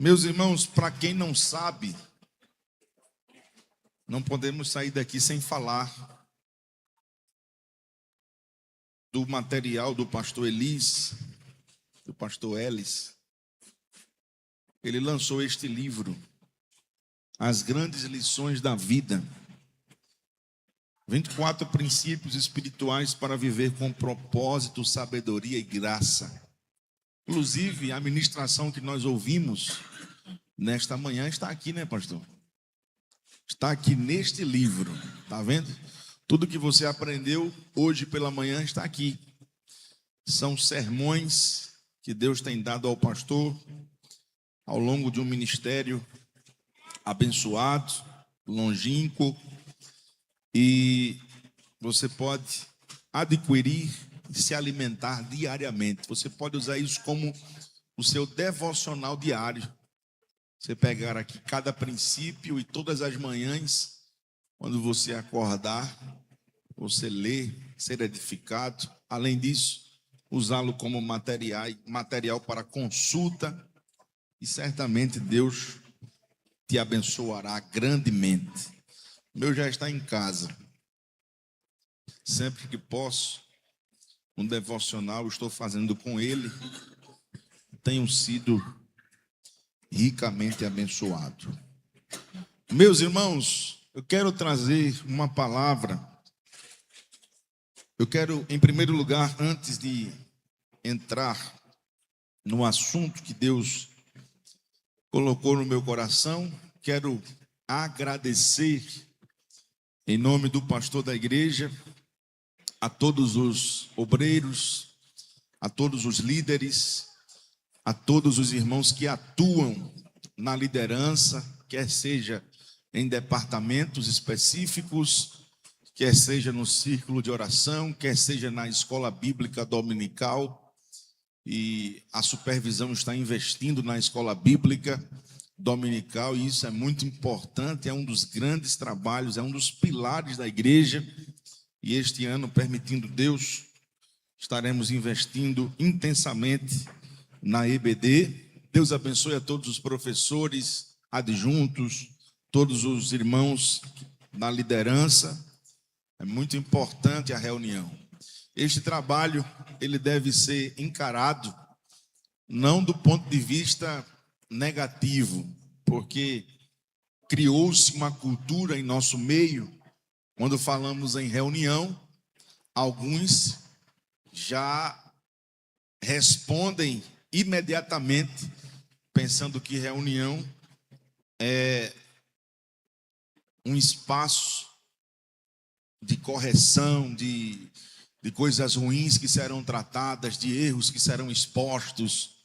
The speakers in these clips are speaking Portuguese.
Meus irmãos, para quem não sabe, não podemos sair daqui sem falar do material do pastor Elis, do pastor Elis. Ele lançou este livro, As Grandes Lições da Vida. 24 princípios espirituais para viver com propósito, sabedoria e graça. Inclusive, a ministração que nós ouvimos nesta manhã está aqui, né, pastor? Está aqui neste livro, tá vendo? Tudo que você aprendeu hoje pela manhã está aqui. São sermões que Deus tem dado ao pastor ao longo de um ministério abençoado, longínquo, e você pode adquirir e se alimentar diariamente. Você pode usar isso como o seu devocional diário. Você pegar aqui cada princípio e todas as manhãs, quando você acordar, você ler, ser edificado. Além disso, usá-lo como material para consulta, e certamente Deus te abençoará grandemente. O meu já está em casa. Sempre que posso, um devocional estou fazendo com ele. Tenho sido ricamente abençoado. Meus irmãos, eu quero trazer uma palavra. Eu quero, em primeiro lugar, antes de entrar no assunto que Deus colocou no meu coração, quero agradecer, em nome do pastor da igreja, a todos os obreiros, a todos os líderes, a todos os irmãos que atuam na liderança, quer seja em departamentos específicos, quer seja no círculo de oração, quer seja na escola bíblica dominical, e a supervisão está investindo na escola bíblica dominical, e isso é muito importante, é um dos grandes trabalhos, é um dos pilares da igreja, e este ano, permitindo Deus, estaremos investindo intensamente na EBD. Deus abençoe a todos os professores, adjuntos, todos os irmãos na liderança. É muito importante a reunião. Este trabalho, ele deve ser encarado não do ponto de vista negativo, porque criou-se uma cultura em nosso meio. Quando falamos em reunião, alguns já respondem imediatamente, pensando que reunião é um espaço de correção, de coisas ruins que serão tratadas, de erros que serão expostos,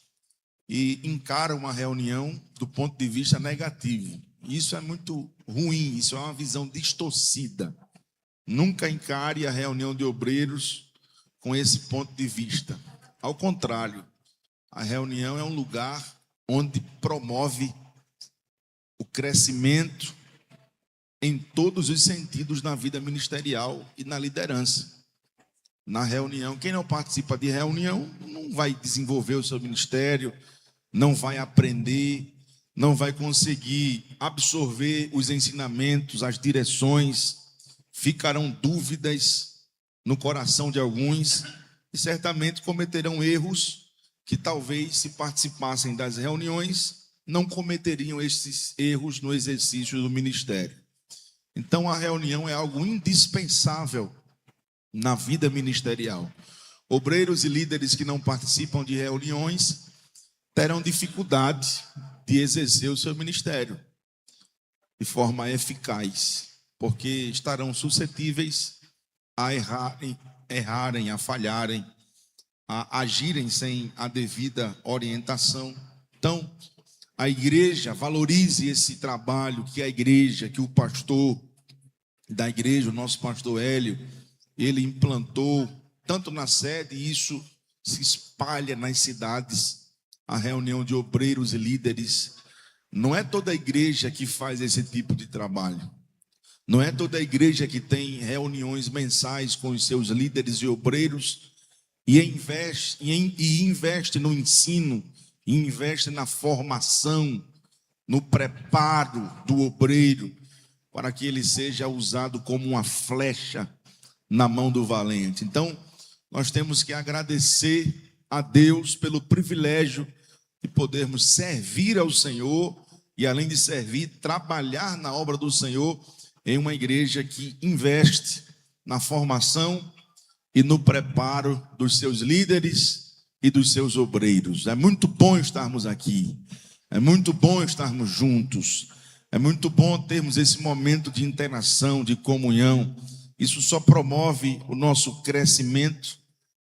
e encaram uma reunião do ponto de vista negativo. Isso é muito ruim, isso é uma visão distorcida. Nunca encare a reunião de obreiros com esse ponto de vista. Ao contrário, a reunião é um lugar onde promove o crescimento em todos os sentidos na vida ministerial e na liderança. Na reunião, quem não participa de reunião não vai desenvolver o seu ministério, não vai aprender, não vai conseguir absorver os ensinamentos, as direções. Ficarão dúvidas no coração de alguns e certamente cometerão erros que talvez, se participassem das reuniões, não cometeriam esses erros no exercício do ministério. Então, a reunião é algo indispensável na vida ministerial. Obreiros e líderes que não participam de reuniões terão dificuldade de exercer o seu ministério de forma eficaz, porque estarão suscetíveis a errarem, a falharem, a agirem sem a devida orientação. Então, a igreja valorize esse trabalho que a igreja, que o pastor da igreja, o nosso pastor Hélio, ele implantou tanto na sede, e isso se espalha nas cidades, a reunião de obreiros e líderes. Não é toda a igreja que faz esse tipo de trabalho. Não é toda a igreja que tem reuniões mensais com os seus líderes e obreiros e investe no ensino, e investe na formação no preparo do obreiro, para que ele seja usado como uma flecha na mão do valente. Então, nós temos que agradecer a Deus pelo privilégio de podermos servir ao Senhor e, além de servir, trabalhar na obra do Senhor em uma igreja que investe na formação e no preparo dos seus líderes e dos seus obreiros. É muito bom estarmos aqui, é muito bom estarmos juntos, é muito bom termos esse momento de interação, de comunhão. Isso só promove o nosso crescimento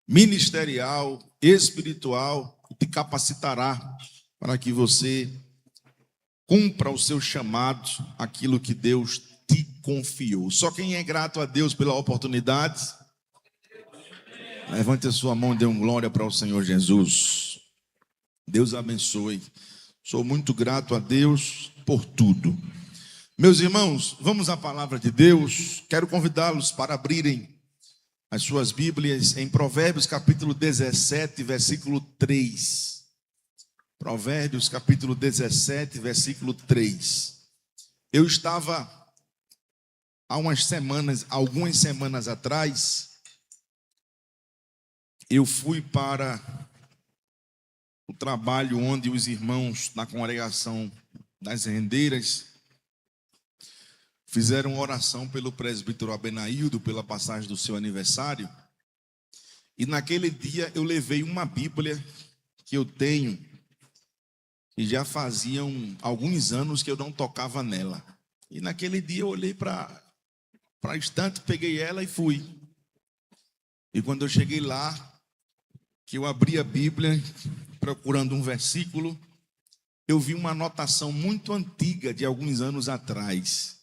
ministerial, espiritual, e te capacitará para que você cumpra o seu chamado, aquilo que Deus te confiou. Só quem é grato a Deus pela oportunidade, levante a sua mão e dê glória para o Senhor Jesus. Deus abençoe. Sou muito grato a Deus por tudo. Meus irmãos, vamos à palavra de Deus. Quero convidá-los para abrirem as suas Bíblias em Provérbios capítulo 17, versículo 3. Provérbios capítulo 17, versículo 3. Eu estava há algumas semanas atrás, eu fui para o trabalho onde os irmãos na congregação das rendeiras fizeram oração pelo presbítero Abenaildo, pela passagem do seu aniversário. E naquele dia eu levei uma Bíblia que eu tenho, e já faziam alguns anos que eu não tocava nela. E naquele dia eu olhei para a estante, peguei ela e fui. E quando eu cheguei lá, que eu abri a Bíblia, procurando um versículo, eu vi uma anotação muito antiga, de alguns anos atrás.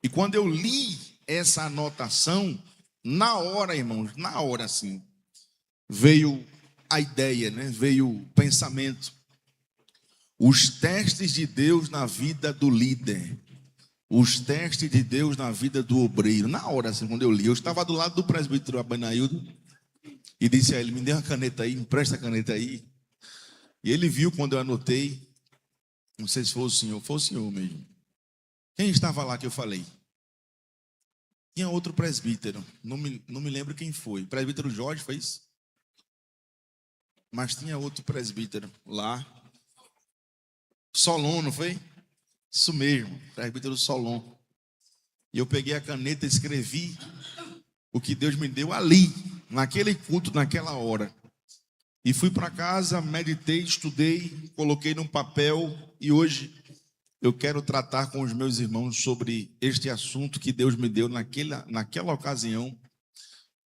E quando eu li essa anotação, na hora, irmãos, na hora assim, veio a ideia, né? Veio o pensamento. Os testes de Deus na vida do líder. Os testes de Deus na vida do obreiro. Na hora, assim, quando eu li, eu estava do lado do presbítero Abenaildo e disse a ele: me dê uma caneta aí, me presta a caneta aí. E ele viu quando eu anotei. Não sei se foi o senhor mesmo. Quem estava lá que eu falei? Tinha outro presbítero, não me lembro quem foi. Presbítero Jorge, foi isso? Mas tinha outro presbítero lá. Solon, não foi? Isso mesmo, presbítero Solon. E eu peguei a caneta e escrevi o que Deus me deu ali, naquele culto, naquela hora. E fui para casa, meditei, estudei, coloquei num papel e hoje eu quero tratar com os meus irmãos sobre este assunto que Deus me deu naquela ocasião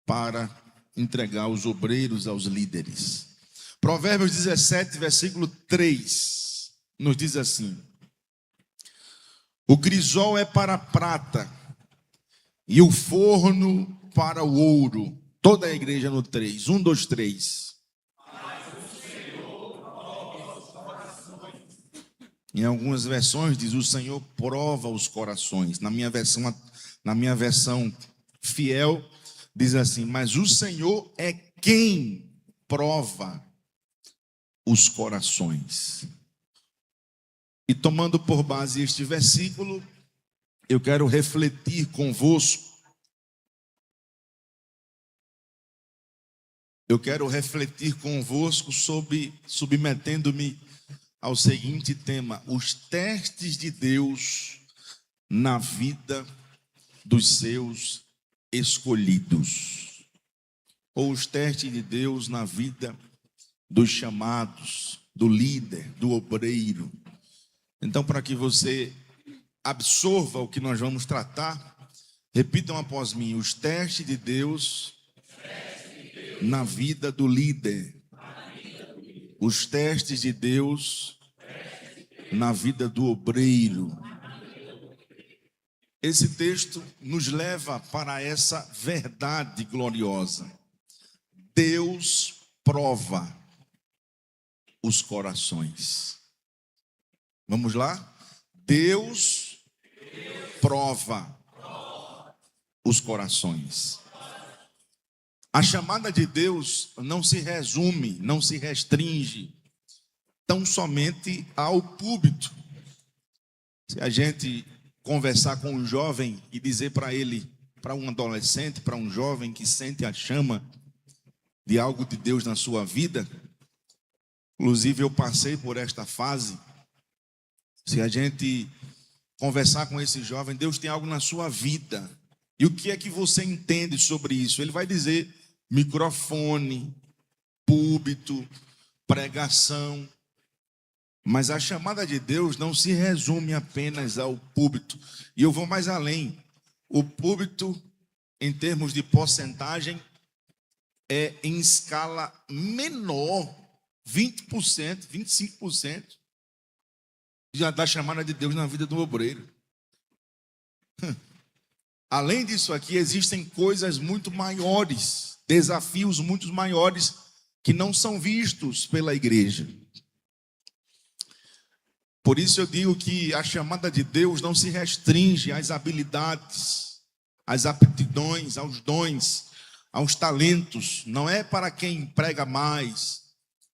para entregar aos obreiros, aos líderes. Provérbios 17, versículo 3, nos diz assim: o crisol é para a prata e o forno para o ouro. Toda a igreja no 3. 1, 2, 3. Em algumas versões diz: o Senhor prova os corações. Na minha versão fiel diz assim: mas o Senhor é quem prova os corações. E tomando por base este versículo, eu quero refletir convosco. Eu quero refletir convosco submetendo-me ao seguinte tema: os testes de Deus na vida dos seus escolhidos. Ou os testes de Deus na vida dos chamados, do líder, do obreiro. Então, para que você absorva o que nós vamos tratar, repitam após mim: os testes de Deus na vida do líder. Os testes de Deus na vida do obreiro. Esse texto nos leva para essa verdade gloriosa. Deus prova os corações. Vamos lá? Deus prova os corações. A chamada de Deus não se resume, não se restringe tão somente ao púlpito. Se a gente conversar com um jovem e dizer para ele, para um adolescente, para um jovem que sente a chama de algo de Deus na sua vida, inclusive eu passei por esta fase, se a gente conversar com esse jovem, Deus tem algo na sua vida, e o que é que você entende sobre isso? Ele vai dizer microfone, púlpito, pregação. Mas a chamada de Deus não se resume apenas ao púlpito. E eu vou mais além. O púlpito, em termos de porcentagem, é em escala menor, 20%, 25%, da chamada de Deus na vida do obreiro. Além disso aqui, existem coisas muito maiores, desafios muito maiores, que não são vistos pela igreja. Por isso eu digo que a chamada de Deus não se restringe às habilidades, às aptidões, aos dons, aos talentos. Não é para quem prega mais,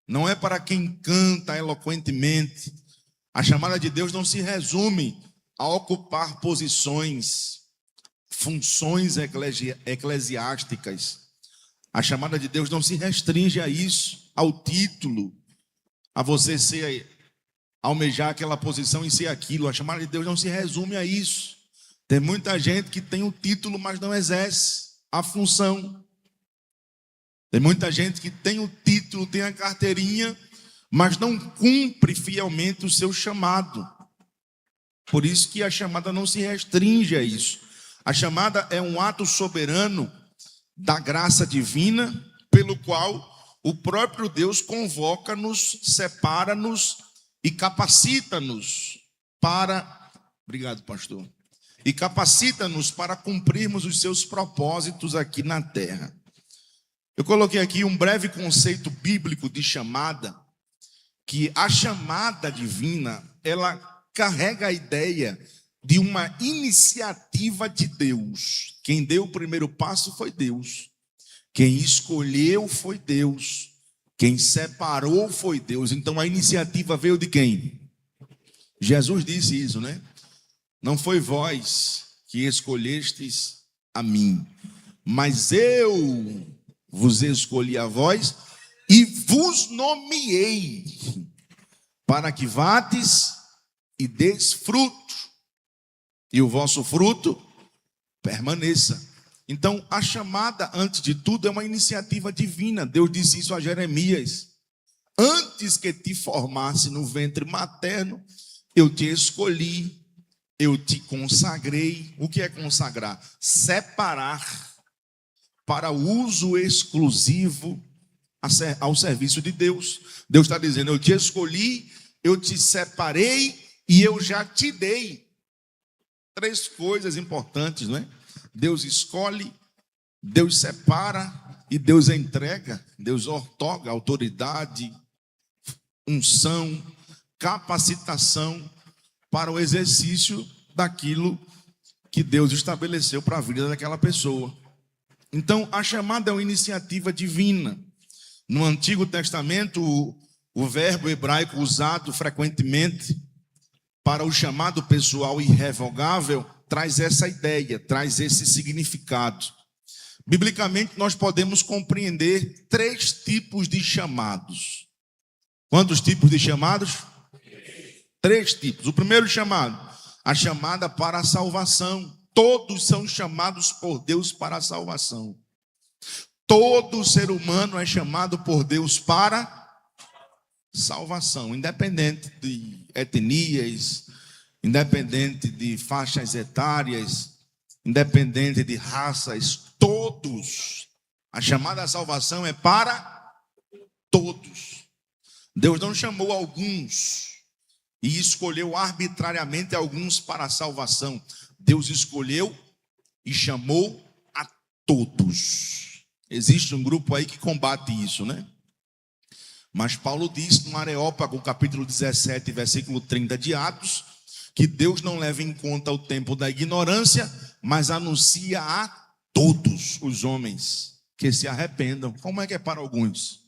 não é para quem canta eloquentemente. A chamada de Deus não se resume a ocupar posições, funções eclesiásticas. A chamada de Deus não se restringe a isso, ao título, a você almejar aquela posição e ser aquilo. A chamada de Deus não se resume a isso. Tem muita gente que tem o título, mas não exerce a função. Tem muita gente que tem o título, tem a carteirinha, mas não cumpre fielmente o seu chamado. Por isso que a chamada não se restringe a isso. A chamada é um ato soberano da graça divina, pelo qual o próprio Deus convoca-nos, separa-nos e capacita-nos para... Obrigado, pastor. E capacita-nos para cumprirmos os seus propósitos aqui na terra. Eu coloquei aqui um breve conceito bíblico de chamada, que a chamada divina, ela carrega a ideia de uma iniciativa de Deus. Quem deu o primeiro passo foi Deus. Quem escolheu foi Deus. Quem separou foi Deus. Então a iniciativa veio de quem? Jesus disse isso, né? Não foi vós que escolhestes a mim, mas eu vos escolhi a vós e vos nomeei para que vades e deis fruto, e o vosso fruto permaneça. Então, a chamada, antes de tudo, é uma iniciativa divina. Deus disse isso a Jeremias: antes que te formasse no ventre materno, eu te escolhi, eu te consagrei. O que é consagrar? Separar para uso exclusivo ao serviço de Deus. Deus está dizendo: eu te escolhi, eu te separei e eu já te dei. 3 coisas importantes, não é? Deus escolhe, Deus separa e Deus entrega. Deus outorga autoridade, unção, capacitação para o exercício daquilo que Deus estabeleceu para a vida daquela pessoa. Então, a chamada é uma iniciativa divina. No Antigo Testamento, o verbo hebraico usado frequentemente para o chamado pessoal irrevogável traz essa ideia, traz esse significado. Biblicamente, nós podemos compreender 3 tipos de chamados. Quantos tipos de chamados? 3 tipos. O primeiro chamado, a chamada para a salvação. Todos são chamados por Deus para a salvação. Todo ser humano é chamado por Deus para salvação, independente de etnias, independente de faixas etárias, independente de raças, todos. A chamada à salvação é para todos. Deus não chamou alguns e escolheu arbitrariamente alguns para a salvação. Deus escolheu e chamou a todos. Existe um grupo aí que combate isso, né? Mas Paulo diz no Areópago, capítulo 17, versículo 30 de Atos, que Deus não leva em conta o tempo da ignorância, mas anuncia a todos os homens que se arrependam. Como é que é para alguns?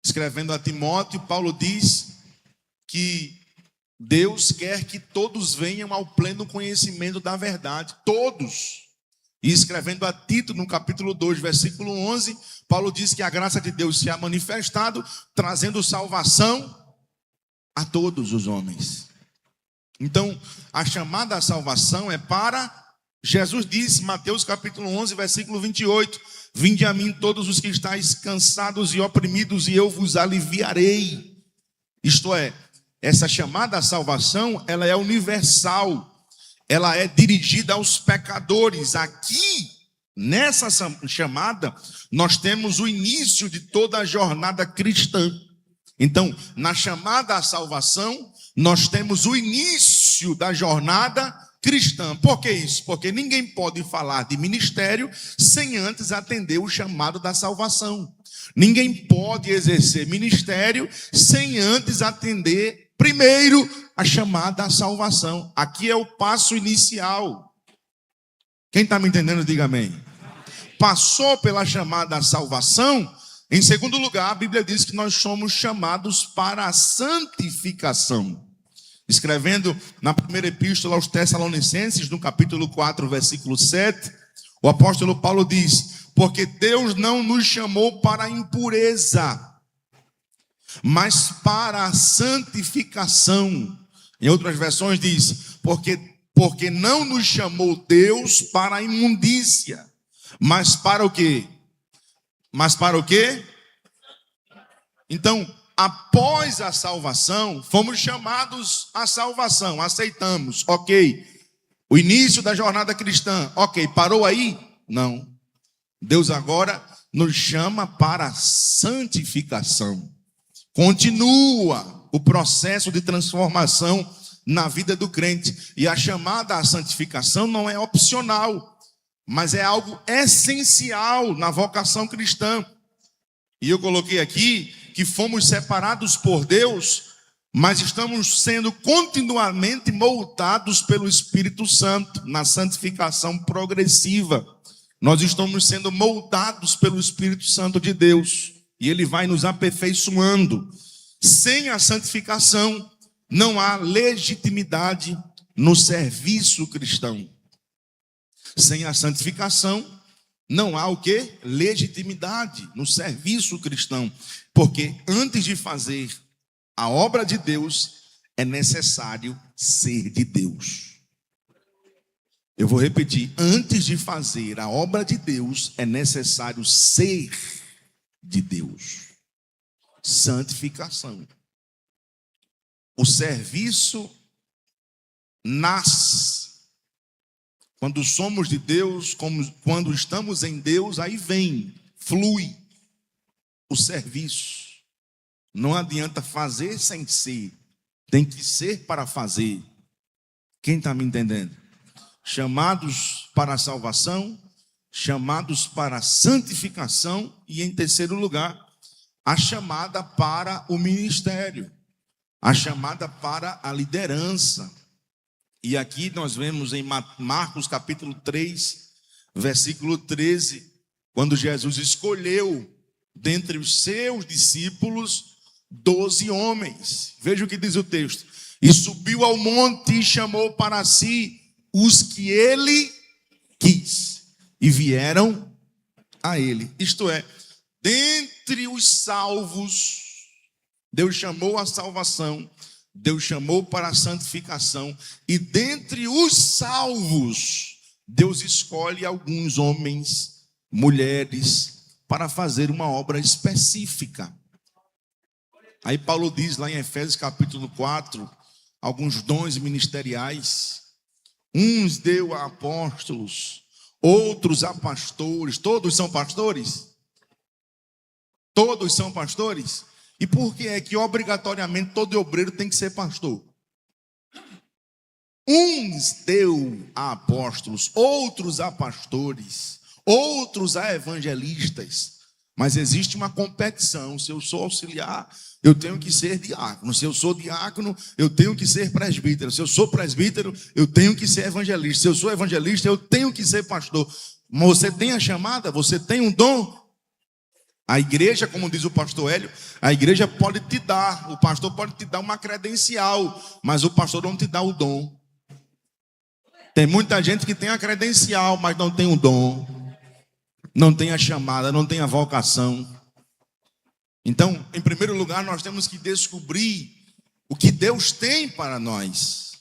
Escrevendo a Timóteo, Paulo diz que Deus quer que todos venham ao pleno conhecimento da verdade, todos. E escrevendo a Tito, no capítulo 2, versículo 11, Paulo diz que a graça de Deus se ha manifestado, trazendo salvação a todos os homens. Então, a chamada à salvação é para... Jesus disse, Mateus capítulo 11, versículo 28, vinde a mim todos os que estáis cansados e oprimidos, e eu vos aliviarei. Isto é, essa chamada à salvação, ela é universal, ela é dirigida aos pecadores. Aqui, nessa chamada, nós temos o início de toda a jornada cristã. Então, na chamada à salvação, nós temos o início da jornada cristã. Por que isso? Porque ninguém pode falar de ministério sem antes atender o chamado da salvação. Ninguém pode exercer ministério sem antes atender primeiro a chamada à salvação. Aqui é o passo inicial. Quem está me entendendo, diga amém. Passou pela chamada à salvação. Em segundo lugar, a Bíblia diz que nós somos chamados para a santificação. Escrevendo na primeira epístola aos Tessalonicenses, no capítulo 4, versículo 7, o apóstolo Paulo diz: porque Deus não nos chamou para a impureza, mas para a santificação. Em outras versões diz, porque não nos chamou Deus para a imundícia, mas para o quê? Mas para o quê? Então, após a salvação, fomos chamados à salvação, aceitamos, ok. O início da jornada cristã, ok, parou aí? Não. Deus agora nos chama para a santificação. Continua o processo de transformação na vida do crente. E a chamada à santificação não é opcional, mas é algo essencial na vocação cristã. E eu coloquei aqui que fomos separados por Deus, mas estamos sendo continuamente moldados pelo Espírito Santo na santificação progressiva. Nós estamos sendo moldados pelo Espírito Santo de Deus e Ele vai nos aperfeiçoando. Sem a santificação não há legitimidade no serviço cristão. Sem a santificação não há o quê? Legitimidade no serviço cristão. Porque antes de fazer a obra de Deus, é necessário ser de Deus. Eu vou repetir, antes de fazer a obra de Deus, é necessário ser de Deus. Santificação. O serviço nasce. Quando somos de Deus, quando estamos em Deus, aí vem, flui o serviço. Não adianta fazer sem ser. Tem que ser para fazer. Quem está me entendendo? Chamados para a salvação, chamados para a santificação e, em terceiro lugar, a chamada para o ministério, a chamada para a liderança. E aqui nós vemos em Marcos capítulo 3, versículo 13, quando Jesus escolheu dentre os seus discípulos 12 homens. Veja o que diz o texto. E subiu ao monte e chamou para si os que ele quis, e vieram a ele. Isto é, dentre os salvos, Deus chamou a salvação, Deus chamou para a santificação, e dentre os salvos, Deus escolhe alguns homens, mulheres, para fazer uma obra específica. Aí Paulo diz lá em Efésios capítulo 4, alguns dons ministeriais. Uns deu a apóstolos, outros a pastores. Todos são pastores? Todos são pastores? E por que é que obrigatoriamente todo obreiro tem que ser pastor? Uns deu a apóstolos, outros a pastores, outros a evangelistas. Mas existe uma competição. Se eu sou auxiliar, eu tenho que ser diácono. Se eu sou diácono, eu tenho que ser presbítero. Se eu sou presbítero, eu tenho que ser evangelista. Se eu sou evangelista, eu tenho que ser pastor. Mas você tem a chamada? Você tem um dom? A igreja, como diz o pastor Hélio, a igreja pode te dar, o pastor pode te dar uma credencial, mas o pastor não te dá o dom. Tem muita gente que tem a credencial, mas não tem o dom, não tem a chamada, não tem a vocação. Então, em primeiro lugar, nós temos que descobrir o que Deus tem para nós.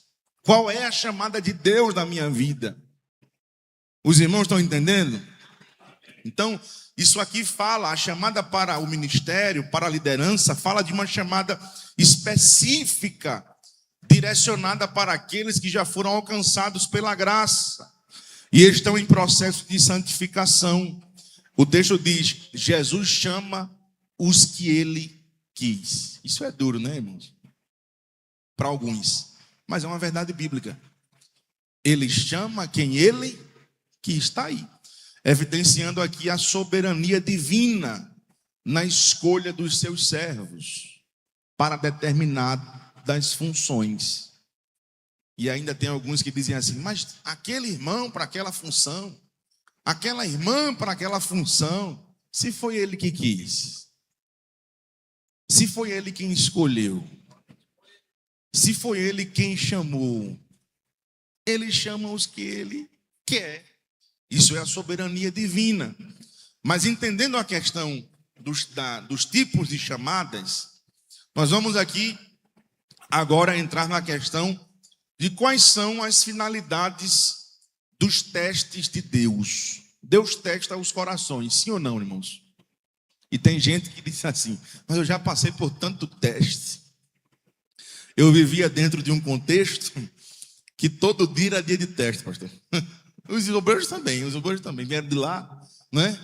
Qual é a chamada de Deus na minha vida? Os irmãos estão entendendo? Então, isso aqui fala, a chamada para o ministério, para a liderança, fala de uma chamada específica, direcionada para aqueles que já foram alcançados pela graça e estão em processo de santificação. O texto diz: Jesus chama os que ele quis. Isso é duro, né, irmãos? Para alguns, mas é uma verdade bíblica. Ele chama quem ele quis. Está aí, evidenciando aqui a soberania divina na escolha dos seus servos para determinadas funções. E ainda tem alguns que dizem assim: mas aquele irmão para aquela função, aquela irmã para aquela função, se foi ele que quis, se foi ele quem escolheu, se foi ele quem chamou, ele chama os que ele quer. Isso é a soberania divina. Mas entendendo a questão dos tipos de chamadas, nós vamos aqui agora entrar na questão de quais são as finalidades dos testes de Deus. Deus testa os corações, sim ou não, irmãos? E tem gente que diz assim: mas eu já passei por tanto teste. Eu vivia dentro de um contexto que todo dia era dia de teste, pastor. Os obreiros também vieram de lá, né?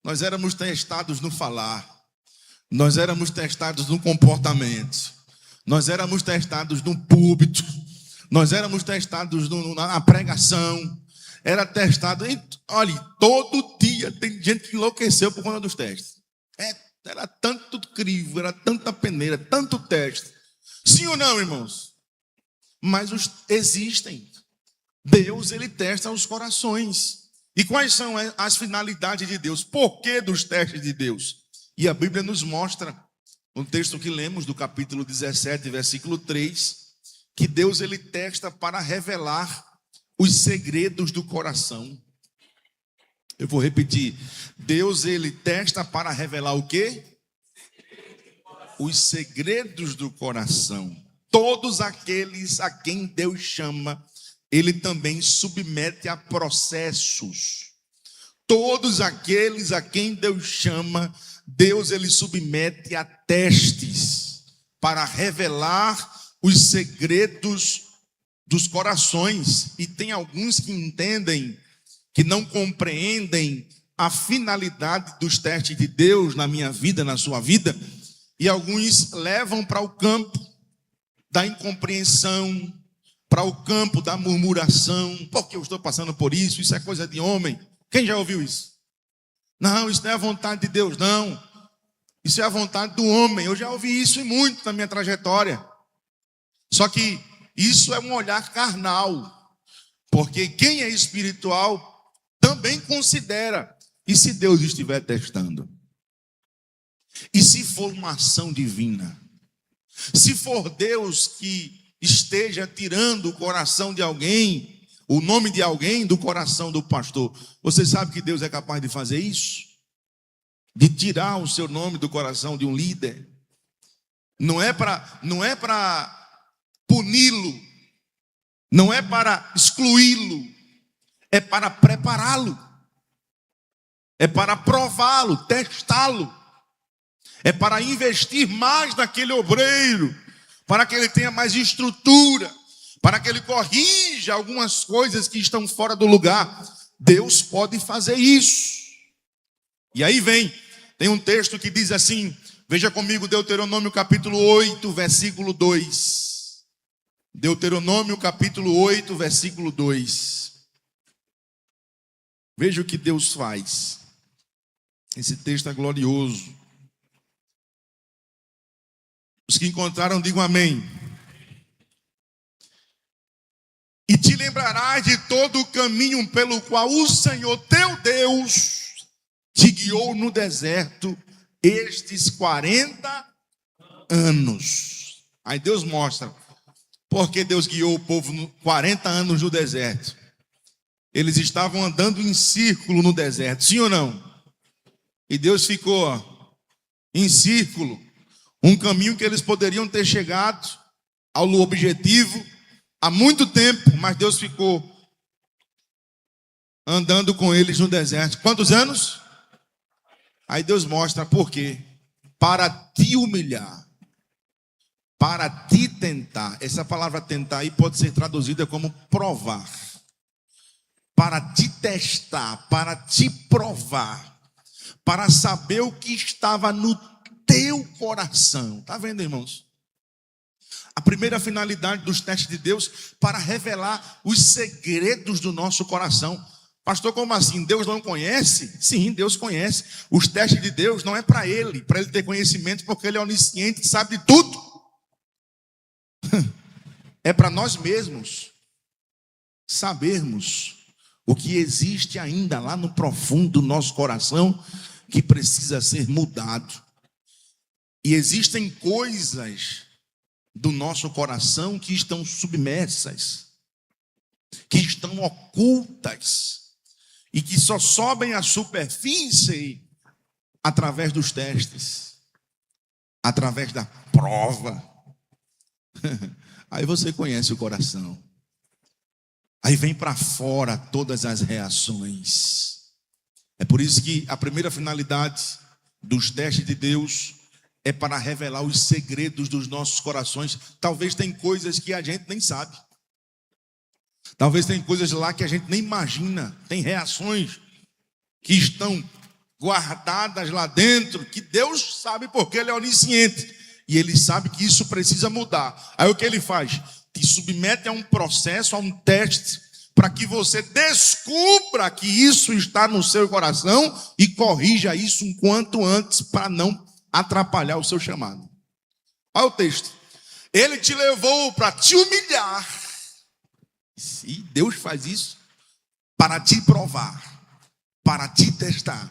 Nós éramos testados no falar, nós éramos testados no comportamento, nós éramos testados no púlpito, nós éramos testados na pregação, era testado. Olha, todo dia tem gente que enlouqueceu por conta dos testes. Era tanto crivo, era tanta peneira, tanto teste. Sim ou não, irmãos? Mas existem. Deus, ele testa os corações. E quais são as finalidades de Deus? Por que dos testes de Deus? E a Bíblia nos mostra, no texto que lemos, do capítulo 17, versículo 3, que Deus, ele testa para revelar os segredos do coração. Eu vou repetir. Deus, ele testa para revelar o quê? Os segredos do coração. Todos aqueles a quem Deus chama, ele também submete a processos. Todos aqueles a quem Deus chama, Deus, ele submete a testes para revelar os segredos dos corações. E tem alguns que entendem, que não compreendem a finalidade dos testes de Deus na minha vida, na sua vida, e alguns levam para o campo da incompreensão, para o campo da murmuração. Porque eu estou passando por isso? Isso é coisa de homem. Quem já ouviu isso? Não, isso não é a vontade de Deus, não. Isso é a vontade do homem. Eu já ouvi isso e muito na minha trajetória. Só que isso é um olhar carnal. Porque quem é espiritual também considera. E se Deus estiver testando? E se for uma ação divina? Se for Deus que esteja tirando o coração de alguém, o nome de alguém do coração do pastor, você sabe que Deus é capaz de fazer isso? De tirar o seu nome do coração de um líder? Não é para puni-lo, não é para excluí-lo, é para prepará-lo, é para prová-lo, testá-lo, é para investir mais naquele obreiro, para que ele tenha mais estrutura, para que ele corrija algumas coisas que estão fora do lugar. Deus pode fazer isso. E aí tem um texto que diz assim, veja comigo Deuteronômio capítulo 8, versículo 2. Deuteronômio capítulo 8, versículo 2. Veja o que Deus faz. Esse texto é glorioso. Os que encontraram, digam amém. E te lembrarás de todo o caminho pelo qual o Senhor teu Deus te guiou no deserto estes 40 anos. Aí Deus mostra por que Deus guiou o povo 40 anos no deserto. Eles estavam andando em círculo no deserto, sim ou não? E Deus ficou em círculo, um caminho que eles poderiam ter chegado ao objetivo há muito tempo, mas Deus ficou andando com eles no deserto. Quantos anos? Aí Deus mostra por quê. Para te humilhar, para te tentar. Essa palavra tentar aí pode ser traduzida como provar. Para te testar, para te provar, para saber o que estava no teu coração. Está vendo, irmãos? A primeira finalidade dos testes de Deus para revelar os segredos do nosso coração. Pastor, como assim? Deus não conhece? Sim, Deus conhece. Os testes de Deus não é para ele ter conhecimento, porque ele é onisciente, sabe de tudo. É para nós mesmos sabermos o que existe ainda lá no profundo do nosso coração que precisa ser mudado. E existem coisas do nosso coração que estão submersas, que estão ocultas e que só sobem à superfície através dos testes, através da prova. Aí você conhece o coração. Aí vem para fora todas as reações. É por isso que a primeira finalidade dos testes de Deus é para revelar os segredos dos nossos corações. Talvez tem coisas que a gente nem sabe. Talvez tem coisas lá que a gente nem imagina. Tem reações que estão guardadas lá dentro, que Deus sabe porque Ele é onisciente. E Ele sabe que isso precisa mudar. Aí o que Ele faz? Te submete a um processo, a um teste, para que você descubra que isso está no seu coração e corrija isso um quanto antes, para não atrapalhar o seu chamado. Olha o texto. Ele te levou para te humilhar. E Deus faz isso para te provar, para te testar,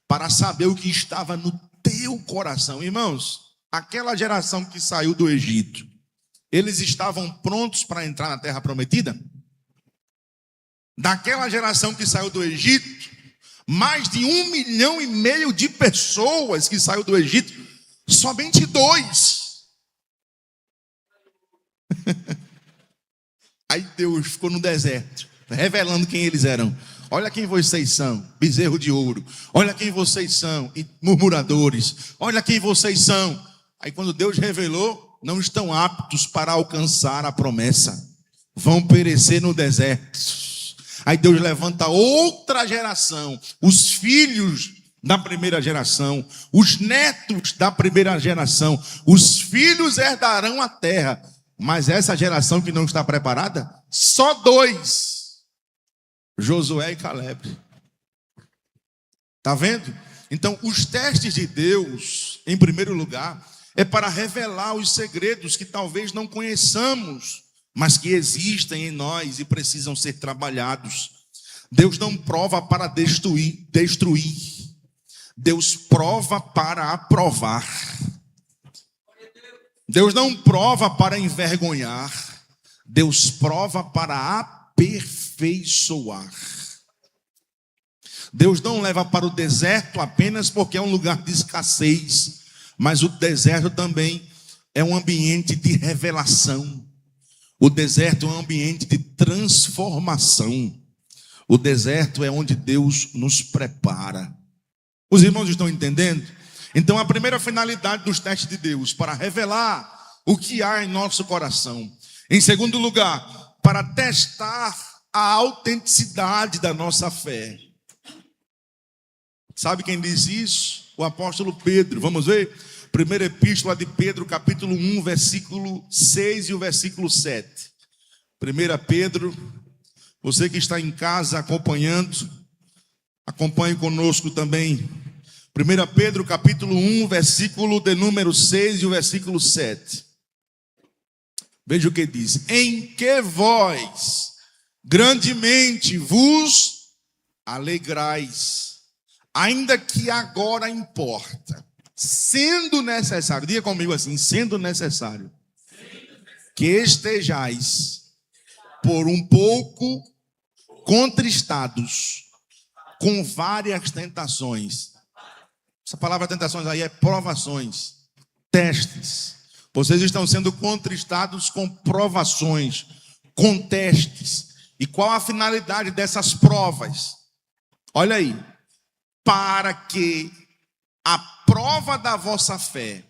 para saber o que estava no teu coração. Irmãos, aquela geração que saiu do Egito, eles estavam prontos para entrar na terra prometida? Daquela geração que saiu do Egito, mais de 1,5 milhão de pessoas que saiu do Egito, somente 2. Aí Deus ficou no deserto, revelando quem eles eram. Olha quem vocês são, bezerro de ouro. Olha quem vocês são, murmuradores. Olha quem vocês são. Aí quando Deus revelou, não estão aptos para alcançar a promessa. Vão perecer no deserto. Aí Deus levanta outra geração, os filhos da primeira geração, os netos da primeira geração. Os filhos herdarão a terra. Mas essa geração que não está preparada, só 2. Josué e Caleb. Está vendo? Então, os testes de Deus, em primeiro lugar, é para revelar os segredos que talvez não conheçamos, mas que existem em nós e precisam ser trabalhados. Deus não prova para destruir. Deus prova para aprovar. Deus não prova para envergonhar. Deus prova para aperfeiçoar. Deus não leva para o deserto apenas porque é um lugar de escassez, mas o deserto também é um ambiente de revelação. O deserto é um ambiente de transformação. O deserto é onde Deus nos prepara. Os irmãos estão entendendo? Então a primeira finalidade dos testes de Deus, para revelar o que há em nosso coração. Em segundo lugar, para testar a autenticidade da nossa fé. Sabe quem diz isso? O apóstolo Pedro. Vamos ver? Primeira epístola de Pedro, capítulo 1, versículo 6 e o versículo 7. 1 Pedro, você que está em casa acompanhando, acompanhe conosco também. 1 Pedro, capítulo 1, versículo de número 6 e o versículo 7. Veja o que diz. Em que vós grandemente vos alegrais, ainda que agora importa, sendo necessário, diga comigo assim, sendo necessário, que estejais por um pouco contristados com várias tentações. Essa palavra tentações aí é provações, testes. Vocês estão sendo contristados com provações, com testes. E qual a finalidade dessas provas? Olha aí. Para que a prova da vossa fé,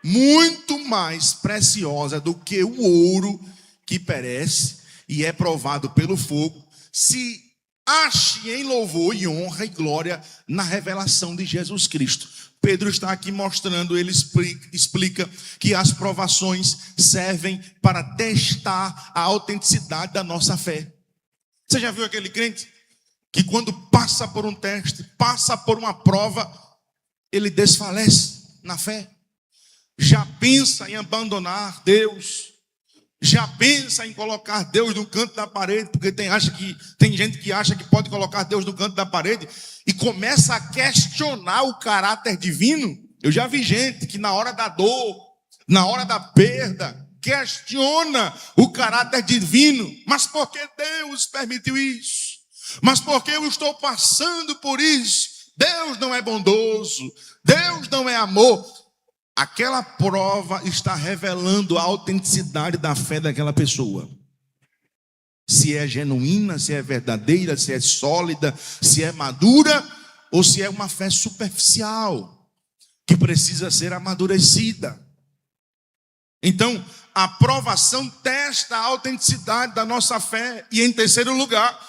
muito mais preciosa do que o ouro que perece e é provado pelo fogo, se ache em louvor e honra e glória na revelação de Jesus Cristo. Pedro está aqui mostrando, ele explica que as provações servem para testar a autenticidade da nossa fé. Você já viu aquele crente que quando passa por um teste, passa por uma prova, ele desfalece na fé? Já pensa em abandonar Deus, já pensa em colocar Deus no canto da parede, porque tem gente que acha que pode colocar Deus no canto da parede e começa a questionar o caráter divino. Eu já vi gente que na hora da dor, na hora da perda, questiona o caráter divino. Mas por que Deus permitiu isso? Mas por que eu estou passando por isso? Deus não é bondoso, Deus não é amor. Aquela prova está revelando a autenticidade da fé daquela pessoa. Se é genuína, se é verdadeira, se é sólida, se é madura, ou se é uma fé superficial, que precisa ser amadurecida. Então, a provação testa a autenticidade da nossa fé. E em terceiro lugar,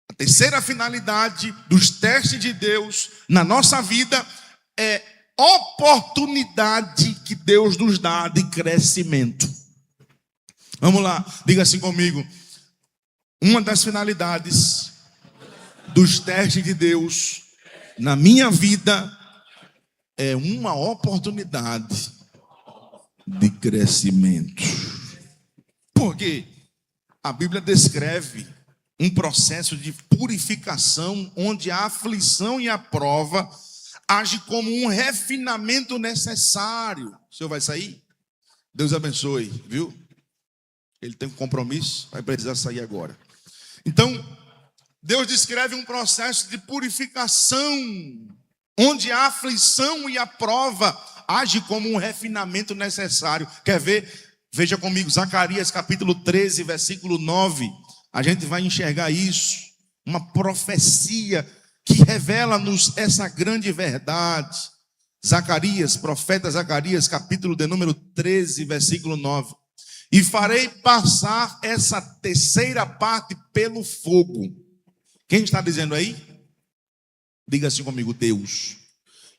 a terceira finalidade dos testes de Deus na nossa vida é oportunidade que Deus nos dá de crescimento. Vamos lá, diga assim comigo. Uma das finalidades dos testes de Deus na minha vida é uma oportunidade de crescimento. Porque a Bíblia descreve um processo de purificação onde a aflição e a prova age como um refinamento necessário. O senhor vai sair? Deus abençoe, viu? Ele tem um compromisso, vai precisar sair agora. Então, Deus descreve um processo de purificação, onde a aflição e a prova age como um refinamento necessário. Quer ver? Veja comigo, Zacarias capítulo 13, versículo 9. A gente vai enxergar isso, uma profecia que revela-nos essa grande verdade. Zacarias, profeta Zacarias, capítulo de número 13, versículo 9. E farei passar essa terceira parte pelo fogo. Quem está dizendo aí? Diga assim comigo, Deus.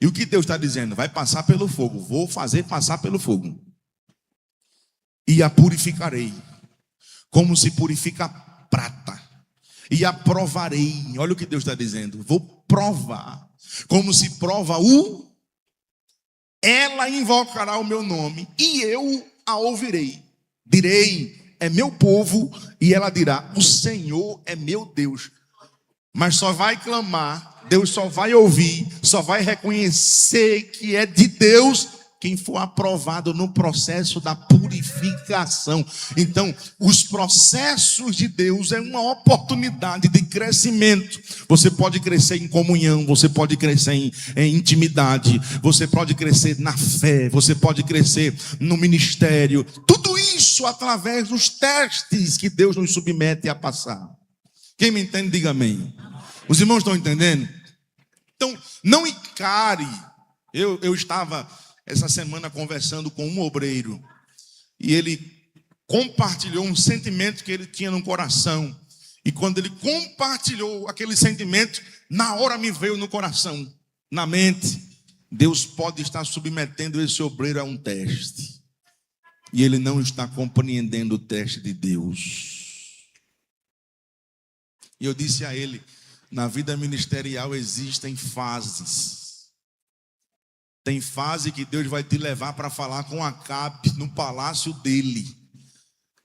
E o que Deus está dizendo? Vai passar pelo fogo. Vou fazer passar pelo fogo. E a purificarei, como se purifica a prata. E a provarei. Olha o que Deus está dizendo. Vou provar, como se prova o... Ela invocará o meu nome e eu a ouvirei. Direi, é meu povo, e ela dirá, o Senhor é meu Deus. Mas só vai clamar, Deus só vai ouvir, só vai reconhecer que é de Deus quem for aprovado no processo da purificação. Então, os processos de Deus é uma oportunidade de crescimento. Você pode crescer em comunhão, você pode crescer em intimidade, você pode crescer na fé, você pode crescer no ministério. Tudo isso através dos testes que Deus nos submete a passar. Quem me entende, diga amém. Os irmãos estão entendendo? Então, não encare. Eu estava essa semana conversando com um obreiro e ele compartilhou um sentimento que ele tinha no coração. E quando ele compartilhou aquele sentimento, na hora me veio no coração, na mente, Deus pode estar submetendo esse obreiro a um teste. E ele não está compreendendo o teste de Deus. E eu disse a ele, na vida ministerial existem fases. Tem fase que Deus vai te levar para falar com Acabe no palácio dele.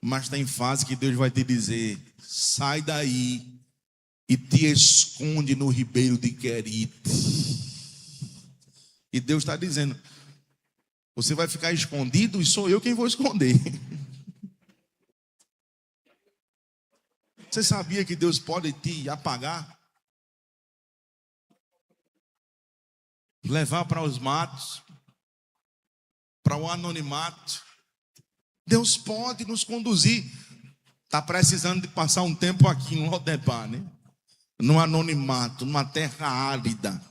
Mas tem fase que Deus vai te dizer, sai daí, e te esconde no ribeiro de Querite. E Deus está dizendo: você vai ficar escondido e sou eu quem vou esconder. Você sabia que Deus pode te apagar? Levar para os matos, para o anonimato. Deus pode nos conduzir. Está precisando de passar um tempo aqui em Lodebar, né? No anonimato, numa terra árida.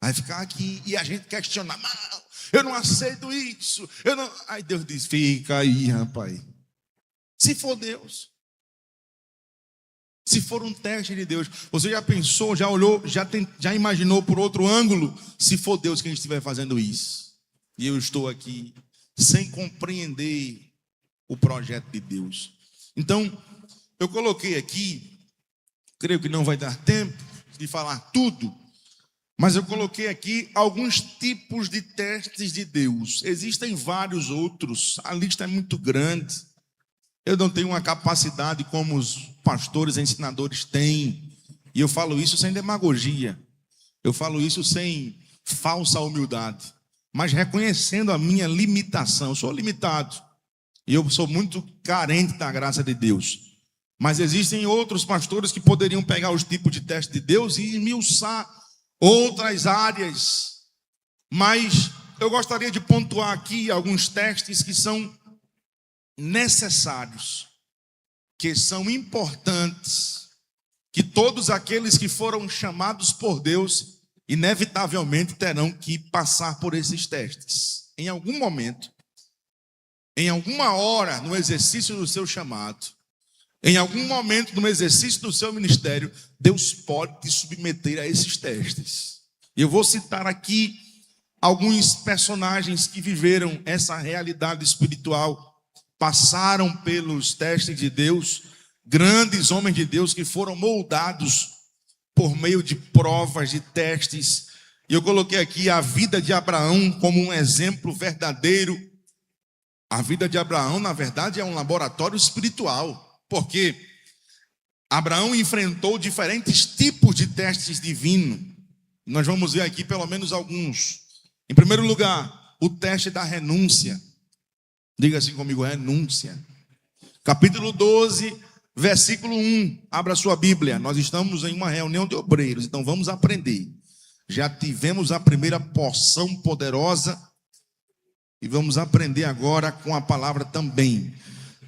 Vai ficar aqui e a gente questionar: não, eu não aceito isso. Aí Deus diz: fica aí, rapaz. Se for Deus. Se for um teste de Deus. Você já pensou, já olhou, já imaginou por outro ângulo? Se for Deus quem estiver fazendo isso. E eu estou aqui sem compreender o projeto de Deus. Então, eu coloquei aqui, creio que não vai dar tempo de falar tudo, mas eu coloquei aqui alguns tipos de testes de Deus. Existem vários outros, a lista é muito grande. Eu não tenho uma capacidade como os pastores e ensinadores têm. E eu falo isso sem demagogia. Eu falo isso sem falsa humildade. Mas reconhecendo a minha limitação. Eu sou limitado. E eu sou muito carente da graça de Deus. Mas existem outros pastores que poderiam pegar os tipos de teste de Deus e esmiuçar outras áreas. Mas eu gostaria de pontuar aqui alguns testes que são necessários, que são importantes, que todos aqueles que foram chamados por Deus inevitavelmente terão que passar por esses testes. Em algum momento, em alguma hora no exercício do seu chamado, em algum momento no exercício do seu ministério, Deus pode te submeter a esses testes. Eu vou citar aqui alguns personagens que viveram essa realidade espiritual, passaram pelos testes de Deus, grandes homens de Deus que foram moldados por meio de provas, de testes. E eu coloquei aqui a vida de Abraão como um exemplo verdadeiro. A vida de Abraão, na verdade, é um laboratório espiritual, porque Abraão enfrentou diferentes tipos de testes divinos. Nós vamos ver aqui pelo menos alguns. Em primeiro lugar, o teste da renúncia. Diga assim comigo: renúncia. Capítulo 12, versículo 1. Abra sua Bíblia. Nós estamos em uma reunião de obreiros, então vamos aprender. Já tivemos a primeira porção poderosa e vamos aprender agora com a palavra também.